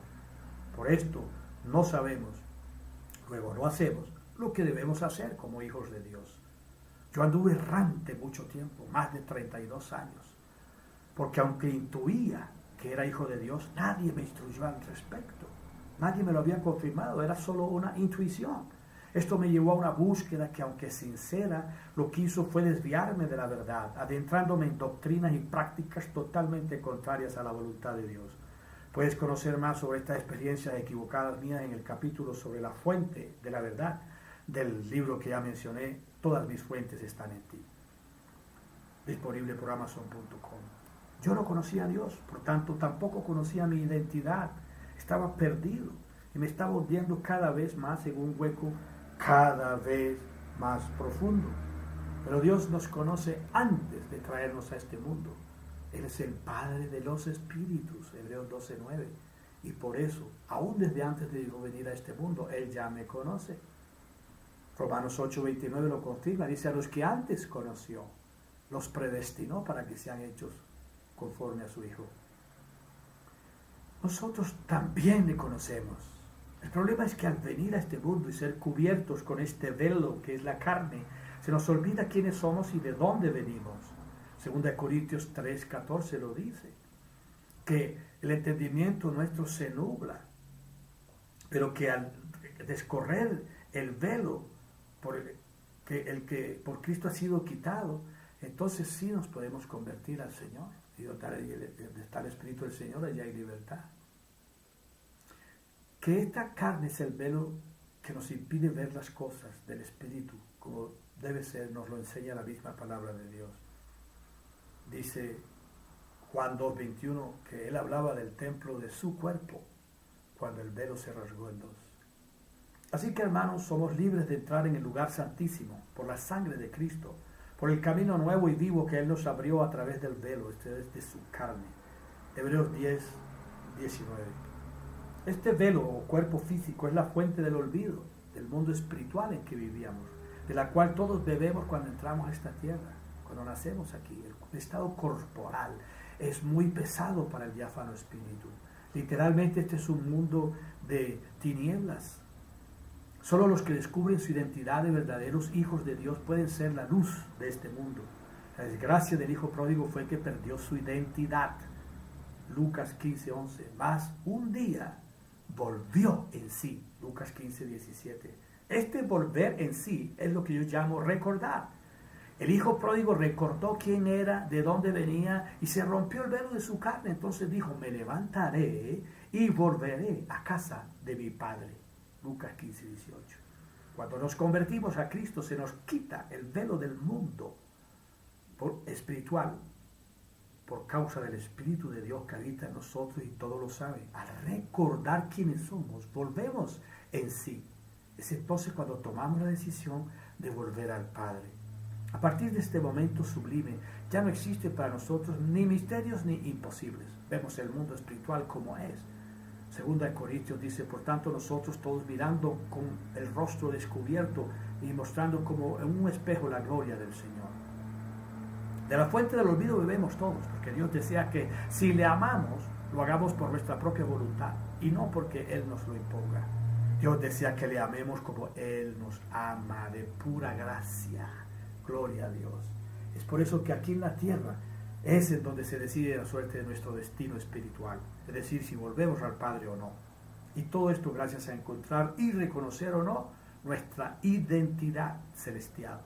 Speaker 1: Por esto no sabemos, luego no hacemos lo que debemos hacer como hijos de Dios. Yo anduve errante mucho tiempo, más de 32 años, porque aunque intuía que era hijo de Dios, nadie me instruyó al respecto. Nadie me lo había confirmado, era solo una intuición. Esto me llevó a una búsqueda que, aunque sincera, lo que hizo fue desviarme de la verdad, adentrándome en doctrinas y prácticas totalmente contrarias a la voluntad de Dios. Puedes conocer más sobre estas experiencias equivocadas mías en el capítulo sobre la fuente de la verdad del libro que ya mencioné. Todas mis fuentes están en ti. Disponible por Amazon.com. Yo no conocía a Dios, por tanto tampoco conocía mi identidad. Estaba perdido y me estaba hundiendo cada vez más en un hueco cada vez más profundo. Pero Dios nos conoce antes de traernos a este mundo. Él es el Padre de los Espíritus, Hebreos 12:9. Y por eso, aún desde antes de yo venir a este mundo, Él ya me conoce. Romanos 8:29 lo confirma. Dice, a los que antes conoció, los predestinó para que sean hechos conforme a su Hijo. Nosotros también le conocemos. El problema es que al venir a este mundo y ser cubiertos con este velo que es la carne, se nos olvida quiénes somos y de dónde venimos. 2 Corintios 3:14 lo dice, que el entendimiento nuestro se nubla, pero que al descorrer el velo el que por Cristo ha sido quitado, entonces sí nos podemos convertir al Señor. Y donde está el Espíritu del Señor, allá hay libertad. Que esta carne es el velo que nos impide ver las cosas del Espíritu como debe ser, nos lo enseña la misma palabra de Dios. Dice Juan 2:21 que Él hablaba del templo de su cuerpo cuando el velo se rasgó en dos. Así que, hermanos, somos libres de entrar en el lugar santísimo por la sangre de Cristo, por el camino nuevo y vivo que Él nos abrió a través del velo, este es de su carne. Hebreos 10:19. Este velo o cuerpo físico es la fuente del olvido, del mundo espiritual en que vivíamos, de la cual todos bebemos cuando entramos a esta tierra, cuando nacemos aquí. El estado corporal es muy pesado para el diáfano espíritu. Literalmente este es un mundo de tinieblas. Solo los que descubren su identidad de verdaderos hijos de Dios pueden ser la luz de este mundo. La desgracia del hijo pródigo fue que perdió su identidad. Lucas 15:11. Mas un día volvió en sí. Lucas 15:17. Este volver en sí es lo que yo llamo recordar. El hijo pródigo recordó quién era, de dónde venía y se rompió el velo de su carne. Entonces dijo, me levantaré y volveré a casa de mi padre. Lucas 15:18. Cuando nos convertimos a Cristo se nos quita el velo del mundo espiritual por causa del Espíritu de Dios que habita en nosotros y todo lo sabe. Al recordar quiénes somos, volvemos en sí. Es entonces cuando tomamos la decisión de volver al Padre. A partir de este momento sublime, ya no existe para nosotros ni misterios ni imposibles. Vemos el mundo espiritual como es. 2 Corintios dice, por tanto nosotros todos mirando con el rostro descubierto y mostrando como en un espejo la gloria del Señor. De la fuente del olvido bebemos todos, porque Dios decía que si le amamos, lo hagamos por nuestra propia voluntad y no porque Él nos lo imponga. Dios decía que le amemos como Él nos ama, de pura gracia. Gloria a Dios. Es por eso que aquí en la tierra es en donde se decide la suerte de nuestro destino espiritual, es decir, si volvemos al Padre o no. Y todo esto gracias a encontrar y reconocer o no nuestra identidad celestial.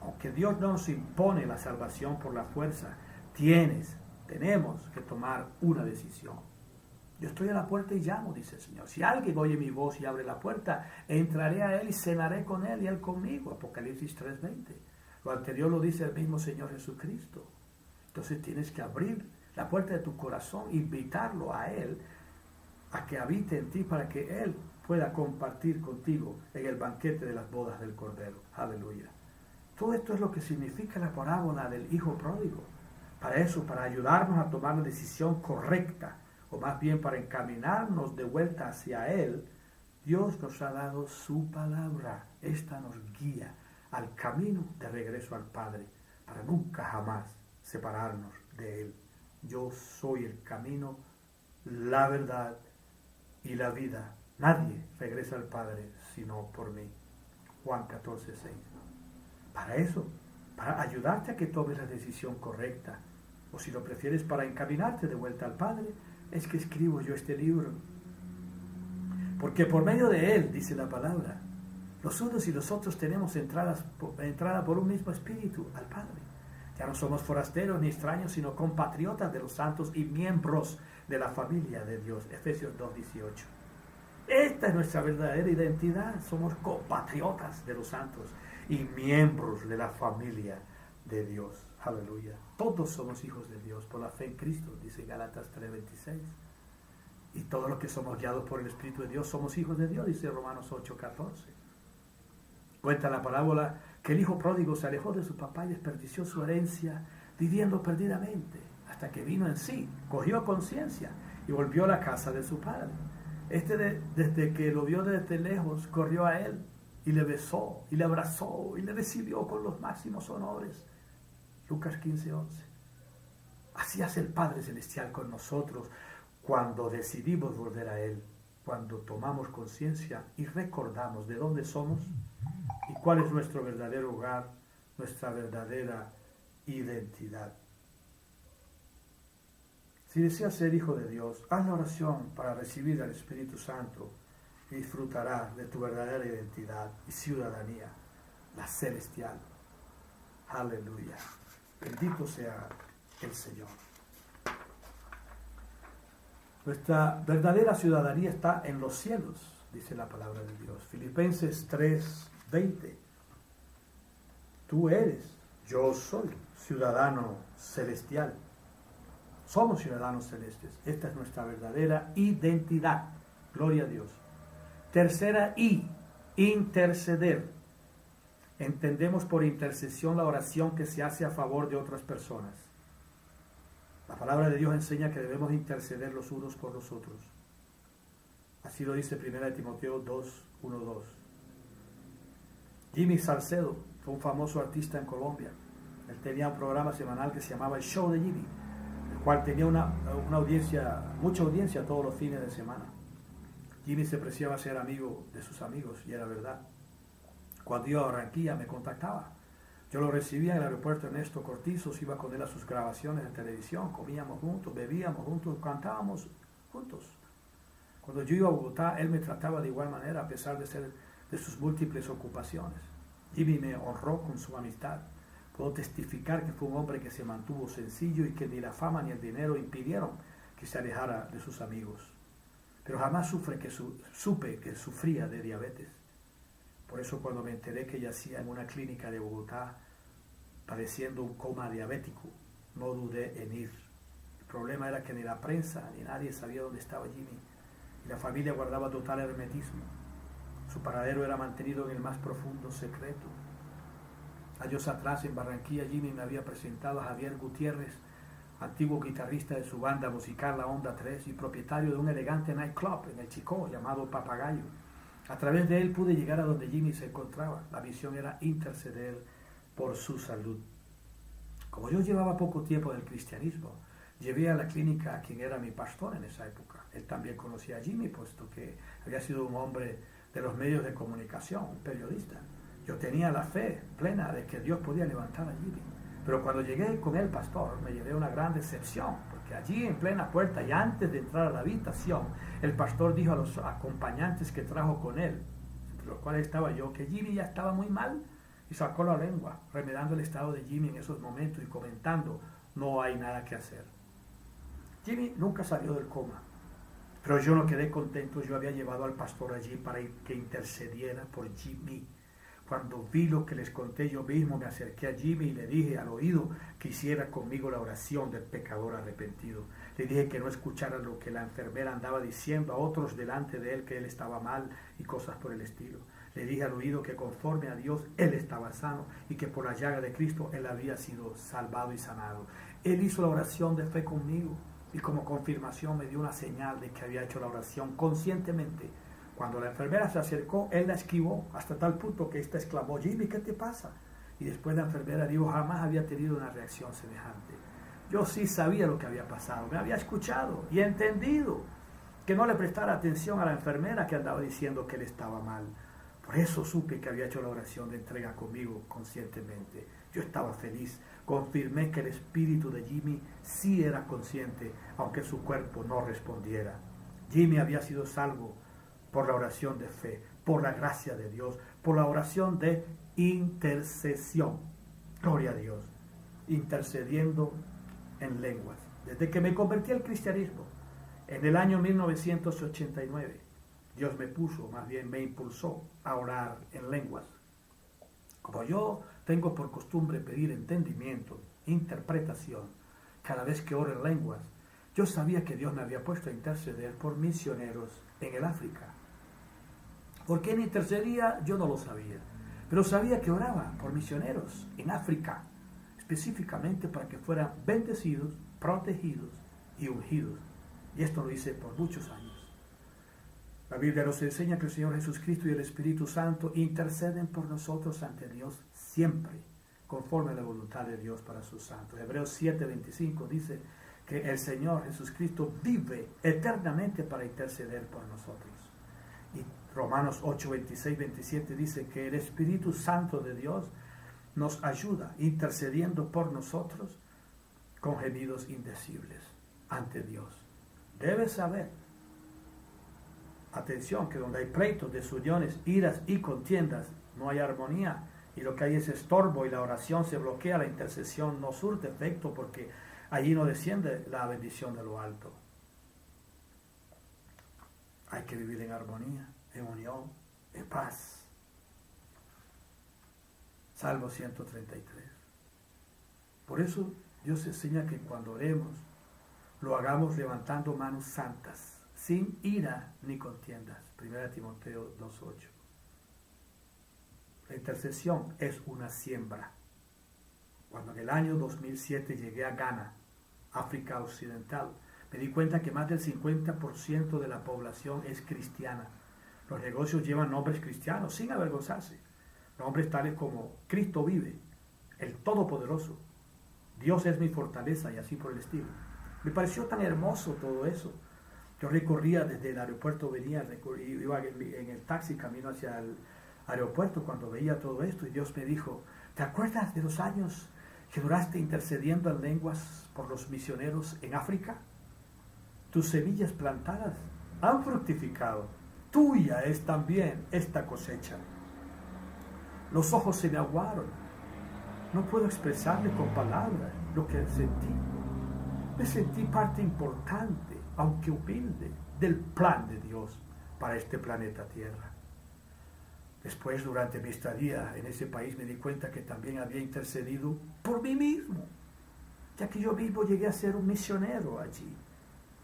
Speaker 1: Aunque Dios no nos impone la salvación por la fuerza, tenemos que tomar una decisión. Yo estoy a la puerta y llamo, dice el Señor. Si alguien oye mi voz y abre la puerta, entraré a Él y cenaré con Él y Él conmigo. Apocalipsis 3:20. Lo anterior lo dice el mismo Señor Jesucristo. Entonces tienes que abrir la puerta de tu corazón, invitarlo a Él, a que habite en ti para que Él pueda compartir contigo en el banquete de las bodas del Cordero. Aleluya. Todo esto es lo que significa la parábola del hijo pródigo. Para eso, para ayudarnos a tomar la decisión correcta, o más bien para encaminarnos de vuelta hacia Él, Dios nos ha dado su palabra. Esta nos guía al camino de regreso al Padre, para nunca jamás separarnos de Él. Yo soy el camino, la verdad y la vida. Nadie regresa al Padre sino por mí. Juan 14:6. Para eso, para ayudarte a que tomes la decisión correcta, o si lo prefieres para encaminarte de vuelta al Padre, es que escribo yo este libro. Porque por medio de él, dice la palabra, los unos y los otros tenemos entrada por un mismo espíritu al Padre. Ya no somos forasteros ni extraños, sino compatriotas de los santos y miembros de la familia de Dios. Efesios 2:18. Esta es nuestra verdadera identidad. Somos compatriotas de los santos y miembros de la familia de Dios. Aleluya. Todos somos hijos de Dios por la fe en Cristo, dice Gálatas 3:26. Y todos los que somos guiados por el Espíritu de Dios somos hijos de Dios, dice Romanos 8:14. Cuenta la parábola que el hijo pródigo se alejó de su papá y desperdició su herencia viviendo perdidamente, hasta que vino en sí, cogió conciencia y volvió a la casa de su padre. Desde que lo vio desde lejos, corrió a él y le besó, y le abrazó, y le recibió con los máximos honores. Lucas 15:11. Así hace el Padre Celestial con nosotros cuando decidimos volver a Él, cuando tomamos conciencia y recordamos de dónde somos y cuál es nuestro verdadero hogar, nuestra verdadera identidad. Si deseas ser hijo de Dios, haz la oración para recibir al Espíritu Santo y disfrutarás de tu verdadera identidad y ciudadanía, la celestial. Aleluya. Bendito sea el Señor. Nuestra verdadera ciudadanía está en los cielos, dice la palabra de Dios. Filipenses 3:20. Tú eres, yo soy ciudadano celestial. Somos ciudadanos celestes. Esta es nuestra verdadera identidad. Gloria a Dios. Tercera I, interceder. Entendemos por intercesión la oración que se hace a favor de otras personas. La palabra de Dios enseña que debemos interceder los unos por los otros. Así lo dice 1 Timoteo 2:1-2. Jimmy Salcedo fue un famoso artista en Colombia. Él tenía un programa semanal que se llamaba El Show de Jimmy, el cual tenía una audiencia, mucha audiencia todos los fines de semana. Jimmy se preciaba ser amigo de sus amigos, y era verdad. Cuando iba a Barranquilla me contactaba. Yo lo recibía en el aeropuerto Ernesto Cortizos, iba con él a sus grabaciones de televisión, comíamos juntos, bebíamos juntos, cantábamos juntos. Cuando yo iba a Bogotá, él me trataba de igual manera, a pesar de sus múltiples ocupaciones. Jimmy me honró con su amistad. Puedo testificar que fue un hombre que se mantuvo sencillo y que ni la fama ni el dinero impidieron que se alejara de sus amigos. Pero jamás supe que sufría de diabetes. Por eso cuando me enteré que yacía en una clínica de Bogotá padeciendo un coma diabético, no dudé en ir. El problema era que ni la prensa ni nadie sabía dónde estaba Jimmy, y la familia guardaba total hermetismo. Su paradero era mantenido en el más profundo secreto. Años atrás en Barranquilla, Jimmy me había presentado a Javier Gutiérrez, antiguo guitarrista de su banda musical La Onda 3 y propietario de un elegante nightclub en el Chicó llamado Papagayo. A través de él pude llegar a donde Jimmy se encontraba. La misión era interceder por su salud. Como yo llevaba poco tiempo en el cristianismo, llevé a la clínica a quien era mi pastor en esa época. Él también conocía a Jimmy, puesto que había sido un hombre de los medios de comunicación, un periodista. Yo tenía la fe plena de que Dios podía levantar a Jimmy. Pero cuando llegué con el pastor, me llevé una gran decepción, porque allí en plena puerta y antes de entrar a la habitación, el pastor dijo a los acompañantes que trajo con él, entre los cuales estaba yo, que Jimmy ya estaba muy mal, y sacó la lengua, remedando el estado de Jimmy en esos momentos y comentando: no hay nada que hacer. Jimmy nunca salió del coma, pero yo no quedé contento. Yo había llevado al pastor allí para que intercediera por Jimmy. Cuando vi lo que les conté, yo mismo me acerqué a Jimmy y le dije al oído que hiciera conmigo la oración del pecador arrepentido. Le dije que no escuchara lo que la enfermera andaba diciendo a otros delante de él, que él estaba mal y cosas por el estilo. Le dije al oído que conforme a Dios él estaba sano y que por la llaga de Cristo él había sido salvado y sanado. Él hizo la oración de fe conmigo y como confirmación me dio una señal de que había hecho la oración conscientemente. Cuando la enfermera se acercó, él la esquivó hasta tal punto que ésta exclamó: Jimmy, ¿qué te pasa? Y después la enfermera dijo: jamás había tenido una reacción semejante. Yo sí sabía lo que había pasado, me había escuchado y entendido que no le prestara atención a la enfermera que andaba diciendo que él estaba mal. Por eso supe que había hecho la oración de entrega conmigo conscientemente. Yo estaba feliz, confirmé que el espíritu de Jimmy sí era consciente, aunque su cuerpo no respondiera. Jimmy había sido salvo por la oración de fe, por la gracia de Dios, por la oración de intercesión. Gloria a Dios. Intercediendo en lenguas. Desde que me convertí al cristianismo, en el año 1989, Dios me puso, más bien me impulsó a orar en lenguas. Como yo tengo por costumbre pedir entendimiento, interpretación, cada vez que oro en lenguas, yo sabía que Dios me había puesto a interceder por misioneros en el África. ¿Por qué intercedía? Yo no lo sabía, pero sabía que oraba por misioneros en África, específicamente para que fueran bendecidos, protegidos y ungidos. Y esto lo hice por muchos años. La Biblia nos enseña que el Señor Jesucristo y el Espíritu Santo interceden por nosotros ante Dios siempre, conforme a la voluntad de Dios para sus santos. Hebreos 7:25 dice que el Señor Jesucristo vive eternamente para interceder por nosotros. Y Romanos 8:26-27 dice que el Espíritu Santo de Dios nos ayuda intercediendo por nosotros con gemidos indecibles ante Dios. Debes saber, atención, que donde hay pleitos, desuniones, iras y contiendas, no hay armonía, y lo que hay es estorbo y la oración se bloquea, la intercesión no surte efecto porque allí no desciende la bendición de lo alto. Hay que vivir en armonía, en unión, en paz. Salmo 133. Por eso Dios enseña que cuando oremos, lo hagamos levantando manos santas, sin ira ni contiendas. 1 Timoteo 2:8. La intercesión es una siembra. Cuando en el año 2007 llegué a Ghana, África Occidental, me di cuenta que más del 50% de la población es cristiana. Los negocios llevan nombres cristianos sin avergonzarse. Nombres tales como Cristo vive, el Todopoderoso, Dios es mi fortaleza y así por el estilo. Me pareció tan hermoso todo eso. Yo recorría desde el aeropuerto, iba en el taxi camino hacia el aeropuerto cuando veía todo esto y Dios me dijo: ¿te acuerdas de los años que duraste intercediendo en lenguas por los misioneros en África? Tus semillas plantadas han fructificado. Tuya es también esta cosecha. Los ojos se me aguaron. No puedo expresarle con palabras lo que sentí. Me sentí parte importante, aunque humilde, del plan de Dios para este planeta Tierra. Después, durante mi estadía en ese país, me di cuenta que también había intercedido por mí mismo, ya que yo mismo llegué a ser un misionero allí.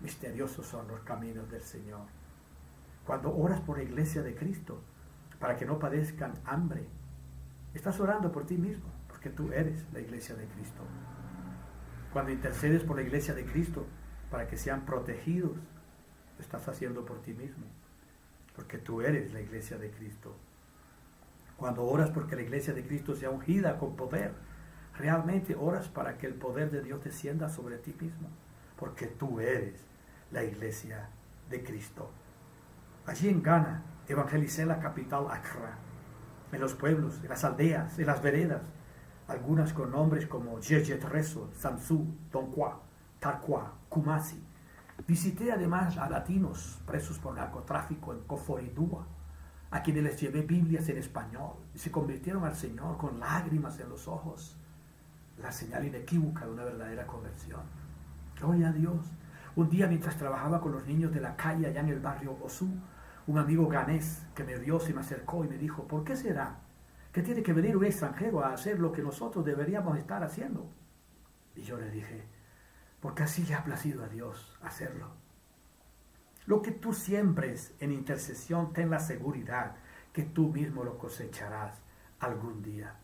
Speaker 1: Misteriosos son los caminos del Señor. Cuando oras por la iglesia de Cristo, para que no padezcan hambre, estás orando por ti mismo, porque tú eres la iglesia de Cristo. Cuando intercedes por la iglesia de Cristo, para que sean protegidos, lo estás haciendo por ti mismo, porque tú eres la iglesia de Cristo. Cuando oras porque la iglesia de Cristo sea ungida con poder, realmente oras para que el poder de Dios descienda sobre ti mismo, porque tú eres la iglesia de Cristo. Allí en Ghana, evangelicé en la capital Accra, en los pueblos, en las aldeas, en las veredas, algunas con nombres como Jejetreso, Samsu, Donkwa, Tarkwa, Kumasi. Visité además a latinos presos por narcotráfico en Koforidua, a quienes les llevé Biblias en español y se convirtieron al Señor con lágrimas en los ojos, la señal inequívoca de una verdadera conversión. Gloria a Dios. Un día, mientras trabajaba con los niños de la calle allá en el barrio Osu, un amigo ganés que me vio se me acercó y me dijo: ¿por qué será que tiene que venir un extranjero a hacer lo que nosotros deberíamos estar haciendo? Y yo le dije: porque así le ha placido a Dios hacerlo. Lo que tú siembres en intercesión, ten la seguridad que tú mismo lo cosecharás algún día.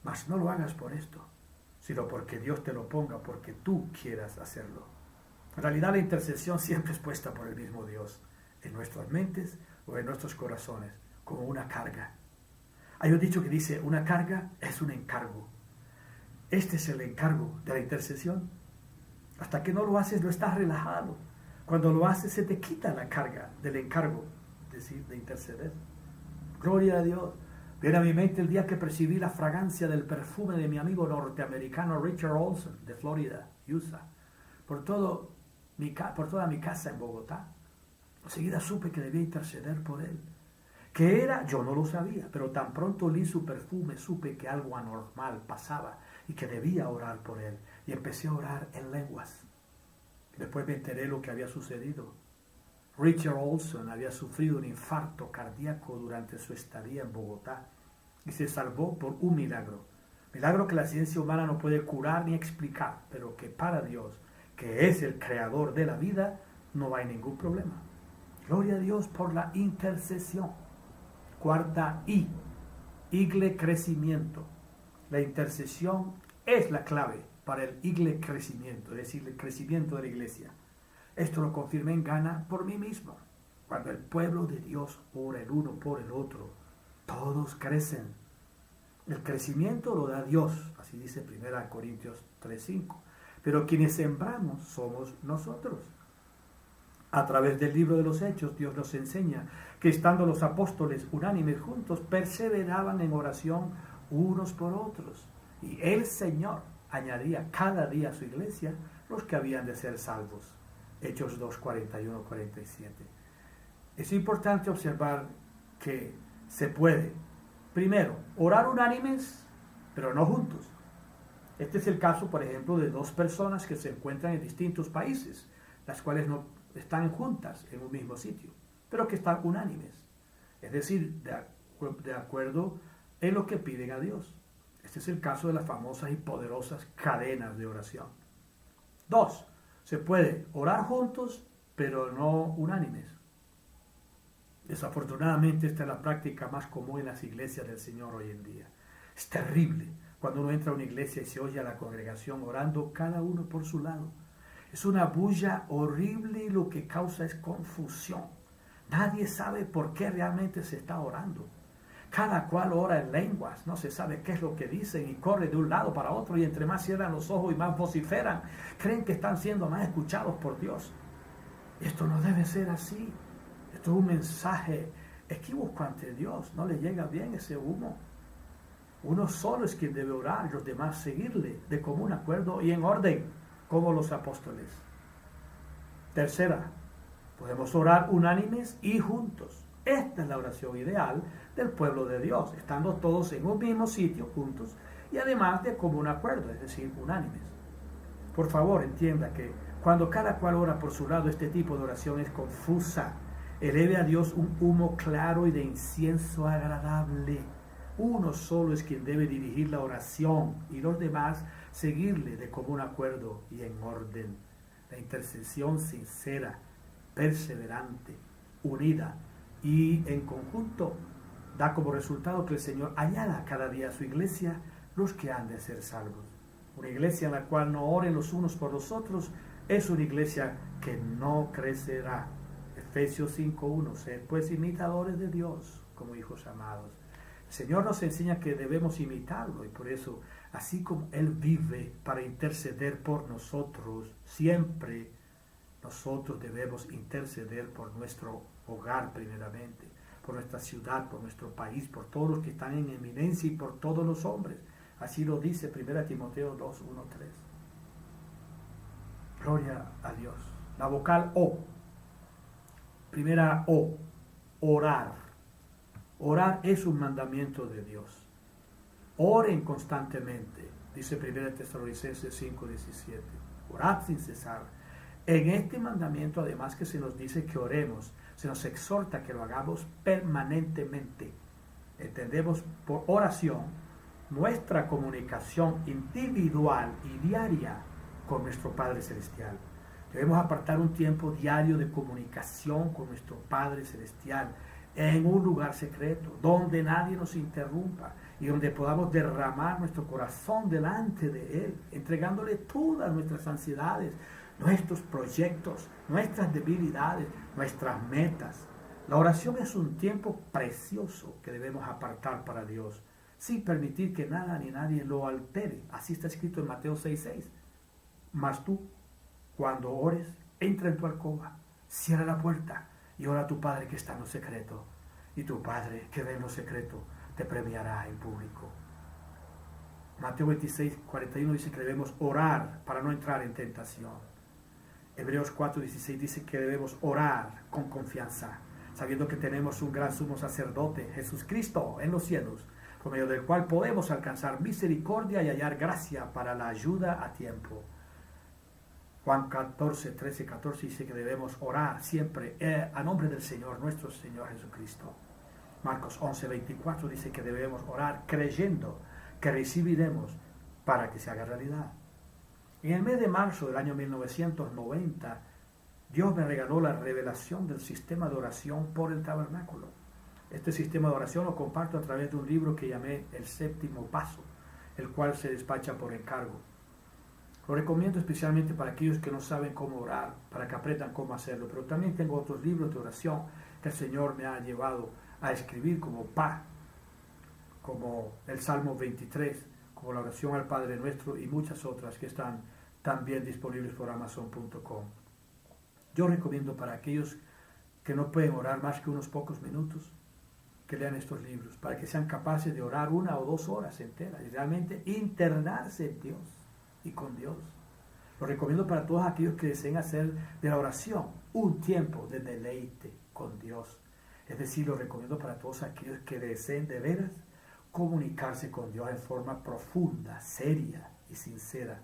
Speaker 1: Mas no lo hagas por esto, sino porque Dios te lo ponga, porque tú quieras hacerlo. En realidad la intercesión siempre es puesta por el mismo Dios en nuestras mentes o en nuestros corazones como una carga. Hay un dicho que dice, una carga es un encargo. Este es el encargo de la intercesión. Hasta que no lo haces, no estás relajado. Cuando lo haces, se te quita la carga del encargo, es decir, de interceder. Gloria a Dios. Viene a mi mente el día que percibí la fragancia del perfume de mi amigo norteamericano Richard Olson, de Florida, USA, por toda mi casa en Bogotá. Enseguida supe que debía interceder por él. ¿Qué era? Yo no lo sabía, pero tan pronto olí su perfume, supe que algo anormal pasaba y que debía orar por él. Y empecé a orar en lenguas. Después me enteré lo que había sucedido. Richard Olson había sufrido un infarto cardíaco durante su estadía en Bogotá y se salvó por un milagro. Milagro que la ciencia humana no puede curar ni explicar, pero que para Dios, que es el creador de la vida, no hay ningún problema. Gloria a Dios por la intercesión. Cuarta I, igle crecimiento. La intercesión es la clave para el igle crecimiento, es decir, el crecimiento de la iglesia. Esto lo confirmé en Ghana por mí mismo. Cuando el pueblo de Dios ora el uno por el otro, todos crecen. El crecimiento lo da Dios, así dice 1 Corintios 3:5. Pero quienes sembramos somos nosotros. A través del libro de los Hechos, Dios nos enseña que estando los apóstoles unánimes juntos, perseveraban en oración unos por otros. Y el Señor añadía cada día a su iglesia los que habían de ser salvos. Hechos 2, 41, 47. Es importante observar que se puede, primero, orar unánimes, pero no juntos. Este es el caso, por ejemplo, de dos personas que se encuentran en distintos países, las cuales no están juntas en un mismo sitio, pero que están unánimes. Es decir, de acuerdo en lo que piden a Dios. Este es el caso de las famosas y poderosas cadenas de oración. 2. Se puede orar juntos, pero no unánimes. Desafortunadamente, esta es la práctica más común en las iglesias del Señor hoy en día. Es terrible cuando uno entra a una iglesia y se oye a la congregación orando cada uno por su lado. Es una bulla horrible y lo que causa es confusión. Nadie sabe por qué realmente se está orando. Cada cual ora en lenguas, no se sabe qué es lo que dicen y corre de un lado para otro y entre más cierran los ojos y más vociferan, creen que están siendo más escuchados por Dios. Esto no debe ser así. Esto es un mensaje equívoco ante Dios. No le llega bien ese humo. Uno solo es quien debe orar y los demás seguirle de común acuerdo y en orden, como los apóstoles. Tercera, podemos orar unánimes y juntos. Esta es la oración ideal del pueblo de Dios, estando todos en un mismo sitio juntos y además de común acuerdo, es decir, unánimes. Por favor, entienda que cuando cada cual ora por su lado, este tipo de oración es confusa. Eleve a Dios un humo claro y de incienso agradable. Uno solo es quien debe dirigir la oración y los demás seguirle de común acuerdo y en orden. La intercesión sincera, perseverante, unida y en conjunto da como resultado que el Señor añada cada día a su iglesia los que han de ser salvos. Una iglesia en la cual no oren los unos por los otros es una iglesia que no crecerá. Efesios 5:1. Sed pues imitadores de Dios como hijos amados. El Señor nos enseña que debemos imitarlo y por eso, así como Él vive para interceder por nosotros, siempre nosotros debemos interceder por nuestro hogar primeramente, por nuestra ciudad, por nuestro país, por todos los que están en eminencia y por todos los hombres. Así lo dice 1 Timoteo 2, 1, 3. Gloria a Dios. La vocal O. Primera O. Orar. Orar es un mandamiento de Dios. Oren constantemente, dice 1 Tesalonicenses 5, 17. Orad sin cesar. En este mandamiento, además que se nos dice que oremos, se nos exhorta que lo hagamos permanentemente. Entendemos por oración nuestra comunicación individual y diaria con nuestro Padre Celestial. Debemos apartar un tiempo diario de comunicación con nuestro Padre Celestial en un lugar secreto, donde nadie nos interrumpa y donde podamos derramar nuestro corazón delante de Él, entregándole todas nuestras ansiedades, nuestros proyectos, nuestras debilidades, nuestras metas. La oración es un tiempo precioso que debemos apartar para Dios, sin permitir que nada ni nadie lo altere. Así está escrito en Mateo 6:6. Mas tú, cuando ores, entra en tu alcoba, cierra la puerta y ora a tu Padre que está en lo secreto. Y tu Padre que ve en lo secreto te premiará en público. Mateo 26:41 dice que debemos orar para no entrar en tentación. Hebreos 4:16 dice que debemos orar con confianza, sabiendo que tenemos un gran sumo sacerdote, Jesucristo, en los cielos, por medio del cual podemos alcanzar misericordia y hallar gracia para la ayuda a tiempo. Juan 13:14 dice que debemos orar siempre a nombre del Señor, nuestro Señor Jesucristo. Marcos 11:24 dice que debemos orar creyendo que recibiremos para que se haga realidad. En el mes de marzo del año 1990, Dios me regaló la revelación del sistema de oración por el tabernáculo. Este sistema de oración lo comparto a través de un libro que llamé El Séptimo Paso, el cual se despacha por encargo. Lo recomiendo especialmente para aquellos que no saben cómo orar, para que aprendan cómo hacerlo. Pero también tengo otros libros de oración que el Señor me ha llevado a escribir, como como el Salmo 23, como la oración al Padre Nuestro y muchas otras que están también disponibles por Amazon.com. Yo recomiendo para aquellos que no pueden orar más que unos pocos minutos, que lean estos libros, para que sean capaces de orar 1 o 2 horas enteras y realmente internarse en Dios y con Dios. Lo recomiendo para todos aquellos que deseen hacer de la oración un tiempo de deleite con Dios. Es decir, lo recomiendo para todos aquellos que deseen de veras comunicarse con Dios en forma profunda, seria y sincera.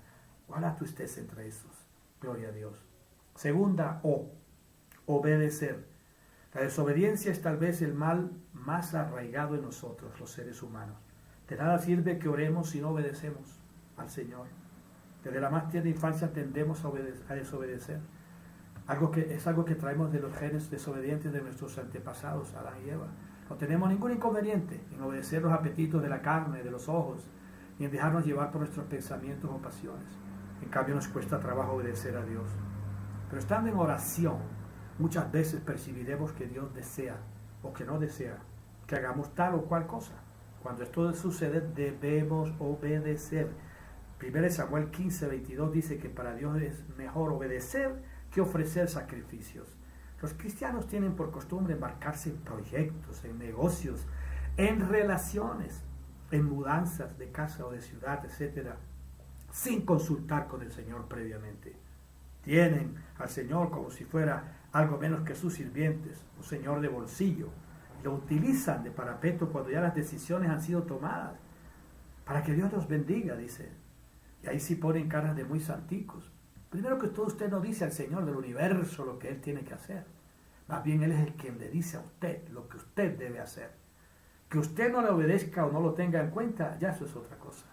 Speaker 1: Ojalá tú estés entre esos. Gloria a Dios. Segunda, obedecer. La desobediencia es tal vez el mal más arraigado en nosotros, los seres humanos. De nada sirve que oremos si no obedecemos al Señor. Desde la más tierna infancia tendemos a desobedecer. Es algo que traemos de los genes desobedientes de nuestros antepasados, Adán y Eva. No tenemos ningún inconveniente en obedecer los apetitos de la carne, de los ojos, ni en dejarnos llevar por nuestros pensamientos o pasiones. En cambio nos cuesta trabajo obedecer a Dios. Pero estando en oración, muchas veces percibiremos que Dios desea o que no desea que hagamos tal o cual cosa. Cuando esto sucede, debemos obedecer. 1 Samuel 15:22 dice que para Dios es mejor obedecer que ofrecer sacrificios. Los cristianos tienen por costumbre embarcarse en proyectos, en negocios, en relaciones, en mudanzas de casa o de ciudad, etc., sin consultar con el Señor previamente. Tienen al Señor como si fuera algo menos que sus sirvientes, un señor de bolsillo. Lo utilizan de parapeto cuando ya las decisiones han sido tomadas. Para que Dios los bendiga, dice. Y ahí sí ponen caras de muy santicos. Primero que todo, usted no dice al Señor del universo lo que Él tiene que hacer. Más bien Él es el quien le dice a usted lo que usted debe hacer. Que usted no le obedezca o no lo tenga en cuenta, ya eso es otra cosa.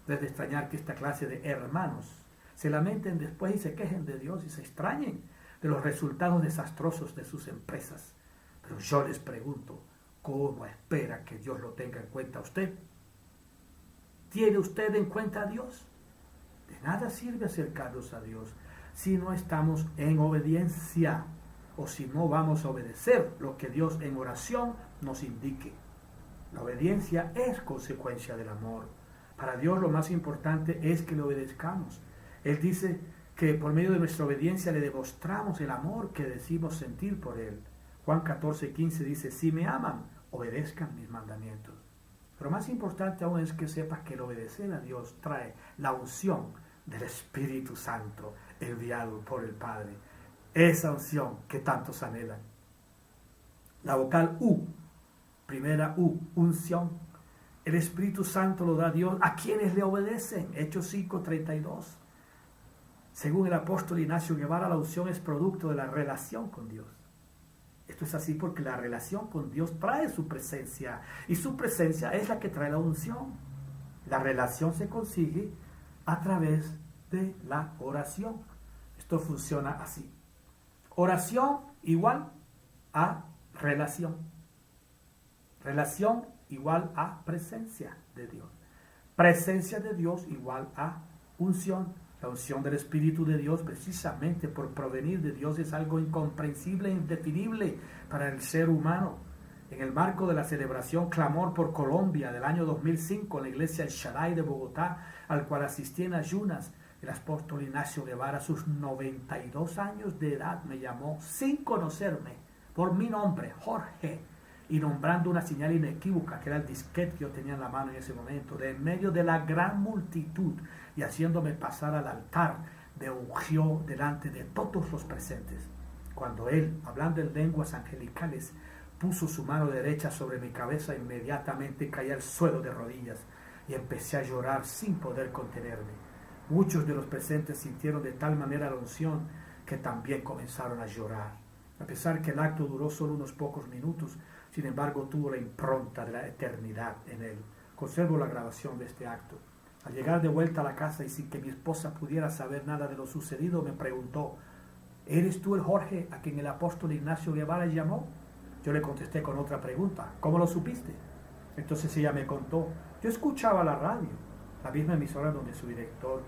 Speaker 1: No es de extrañar que esta clase de hermanos se lamenten después y se quejen de Dios y se extrañen de los resultados desastrosos de sus empresas. Pero yo les pregunto, ¿cómo espera que Dios lo tenga en cuenta a usted? ¿Tiene usted en cuenta a Dios? De nada sirve acercarnos a Dios si no estamos en obediencia o si no vamos a obedecer lo que Dios en oración nos indique. La obediencia es consecuencia del amor. Para Dios lo más importante es que le obedezcamos. Él dice que por medio de nuestra obediencia le demostramos el amor que decimos sentir por Él. Juan 14:15 dice, si me aman, obedezcan mis mandamientos. Pero más importante aún es que sepas que el obedecer a Dios trae la unción del Espíritu Santo enviado por el Padre. Esa unción que tantos anhelan. La vocal U, primera U, unción. El Espíritu Santo lo da Dios a quienes le obedecen. Hechos 5:32. Según el apóstol Ignacio Guevara, la unción es producto de la relación con Dios. Esto es así porque la relación con Dios trae su presencia y su presencia es la que trae la unción. La relación se consigue a través de la oración. Esto funciona así. Oración igual a relación. Relación igual a presencia de Dios. Presencia de Dios igual a unción. La unción del Espíritu de Dios, precisamente por provenir de Dios, es algo incomprensible e indefinible para el ser humano. En el marco de la celebración Clamor por Colombia del año 2005 en la iglesia El Shaddai de Bogotá, al cual asistí en ayunas, el apóstol Ignacio Guevara, a sus 92 años de edad, me llamó sin conocerme por mi nombre, Jorge, y nombrando una señal inequívoca, que era el disquete que yo tenía en la mano en ese momento, de en medio de la gran multitud, y haciéndome pasar al altar, me ungió delante de todos los presentes. Cuando él, hablando en lenguas angelicales, puso su mano derecha sobre mi cabeza, inmediatamente caí al suelo de rodillas y empecé a llorar sin poder contenerme. Muchos de los presentes sintieron de tal manera la unción que también comenzaron a llorar. A pesar que el acto duró solo unos pocos minutos, sin embargo tuvo la impronta de la eternidad en él. Conservo la grabación de este acto. Al llegar de vuelta a la casa y sin que mi esposa pudiera saber nada de lo sucedido, me preguntó: ¿eres tú el Jorge a quien el apóstol Ignacio Guevara llamó? Yo le contesté con otra pregunta: ¿cómo lo supiste? Entonces ella me contó: yo escuchaba la radio, la misma emisora donde su director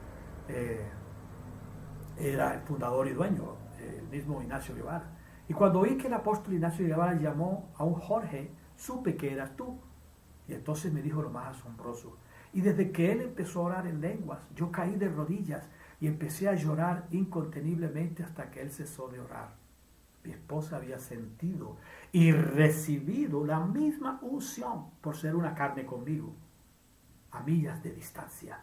Speaker 1: era el fundador y dueño, el mismo Ignacio Guevara. Y cuando oí que el apóstol Ignacio Guevara llamó a un Jorge, supe que eras tú. Y entonces me dijo lo más asombroso: y desde que él empezó a orar en lenguas, yo caí de rodillas y empecé a llorar inconteniblemente hasta que él cesó de orar. Mi esposa había sentido y recibido la misma unción por ser una carne conmigo, a millas de distancia.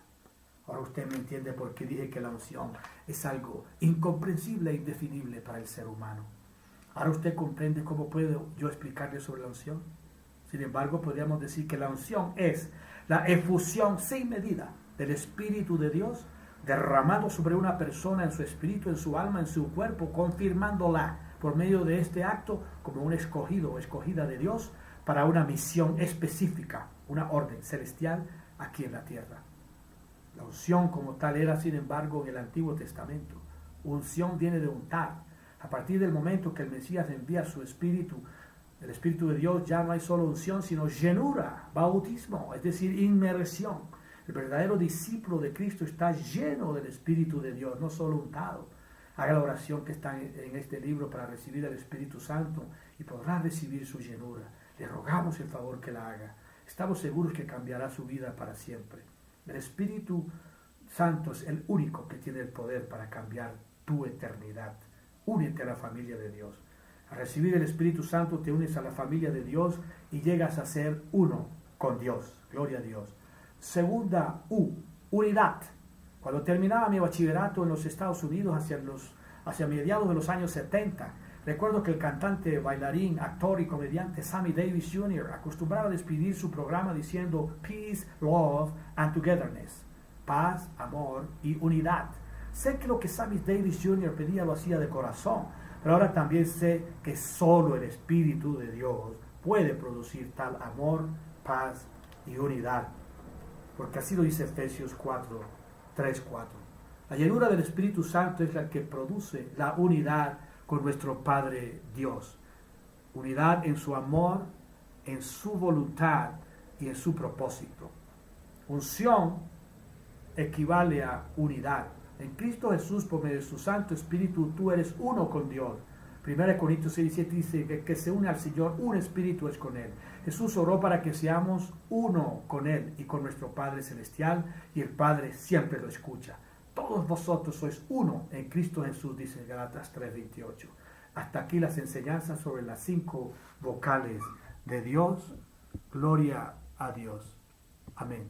Speaker 1: Ahora usted me entiende por qué dije que la unción es algo incomprensible e indefinible para el ser humano. Ahora usted comprende cómo puedo yo explicarle sobre la unción. Sin embargo, podríamos decir que la unción es la efusión sin medida del Espíritu de Dios derramado sobre una persona en su espíritu, en su alma, en su cuerpo, confirmándola por medio de este acto como un escogido o escogida de Dios para una misión específica, una orden celestial aquí en la tierra. La unción como tal era, sin embargo, en el Antiguo Testamento. Unción viene de untar. A partir del momento que el Mesías envía su espíritu, el Espíritu de Dios, ya no hay solo unción, sino llenura, bautismo, es decir, inmersión. El verdadero discípulo de Cristo está lleno del Espíritu de Dios, no solo untado. Haga la oración que está en este libro para recibir el Espíritu Santo y podrá recibir su llenura. Le rogamos el favor que la haga. Estamos seguros que cambiará su vida para siempre. El Espíritu Santo es el único que tiene el poder para cambiar tu eternidad. Únete a la familia de Dios. Al recibir el Espíritu Santo te unes a la familia de Dios y llegas a ser uno con Dios. Gloria a Dios. Segunda U, unidad. Cuando terminaba mi bachillerato en los Estados Unidos hacia mediados de los años 70, recuerdo que el cantante, bailarín, actor y comediante Sammy Davis Jr. acostumbraba a despedir su programa diciendo peace, love and togetherness. Paz, amor y unidad. Sé que lo que Sammy Davis Jr. pedía lo hacía de corazón, pero ahora también sé que solo el Espíritu de Dios puede producir tal amor, paz y unidad. Porque así lo dice Efesios 3:4. La llenura del Espíritu Santo es la que produce la unidad con nuestro Padre Dios. Unidad en su amor, en su voluntad y en su propósito. Unción equivale a unidad. En Cristo Jesús, por medio de su Santo Espíritu, tú eres uno con Dios. 1 Corintios 6:17 dice que el que se une al Señor, un espíritu es con Él. Jesús oró para que seamos uno con Él y con nuestro Padre Celestial, y el Padre siempre lo escucha. Todos vosotros sois uno en Cristo Jesús, dice Gálatas 3:28. Hasta aquí las enseñanzas sobre las 5 vocales de Dios. Gloria a Dios. Amén.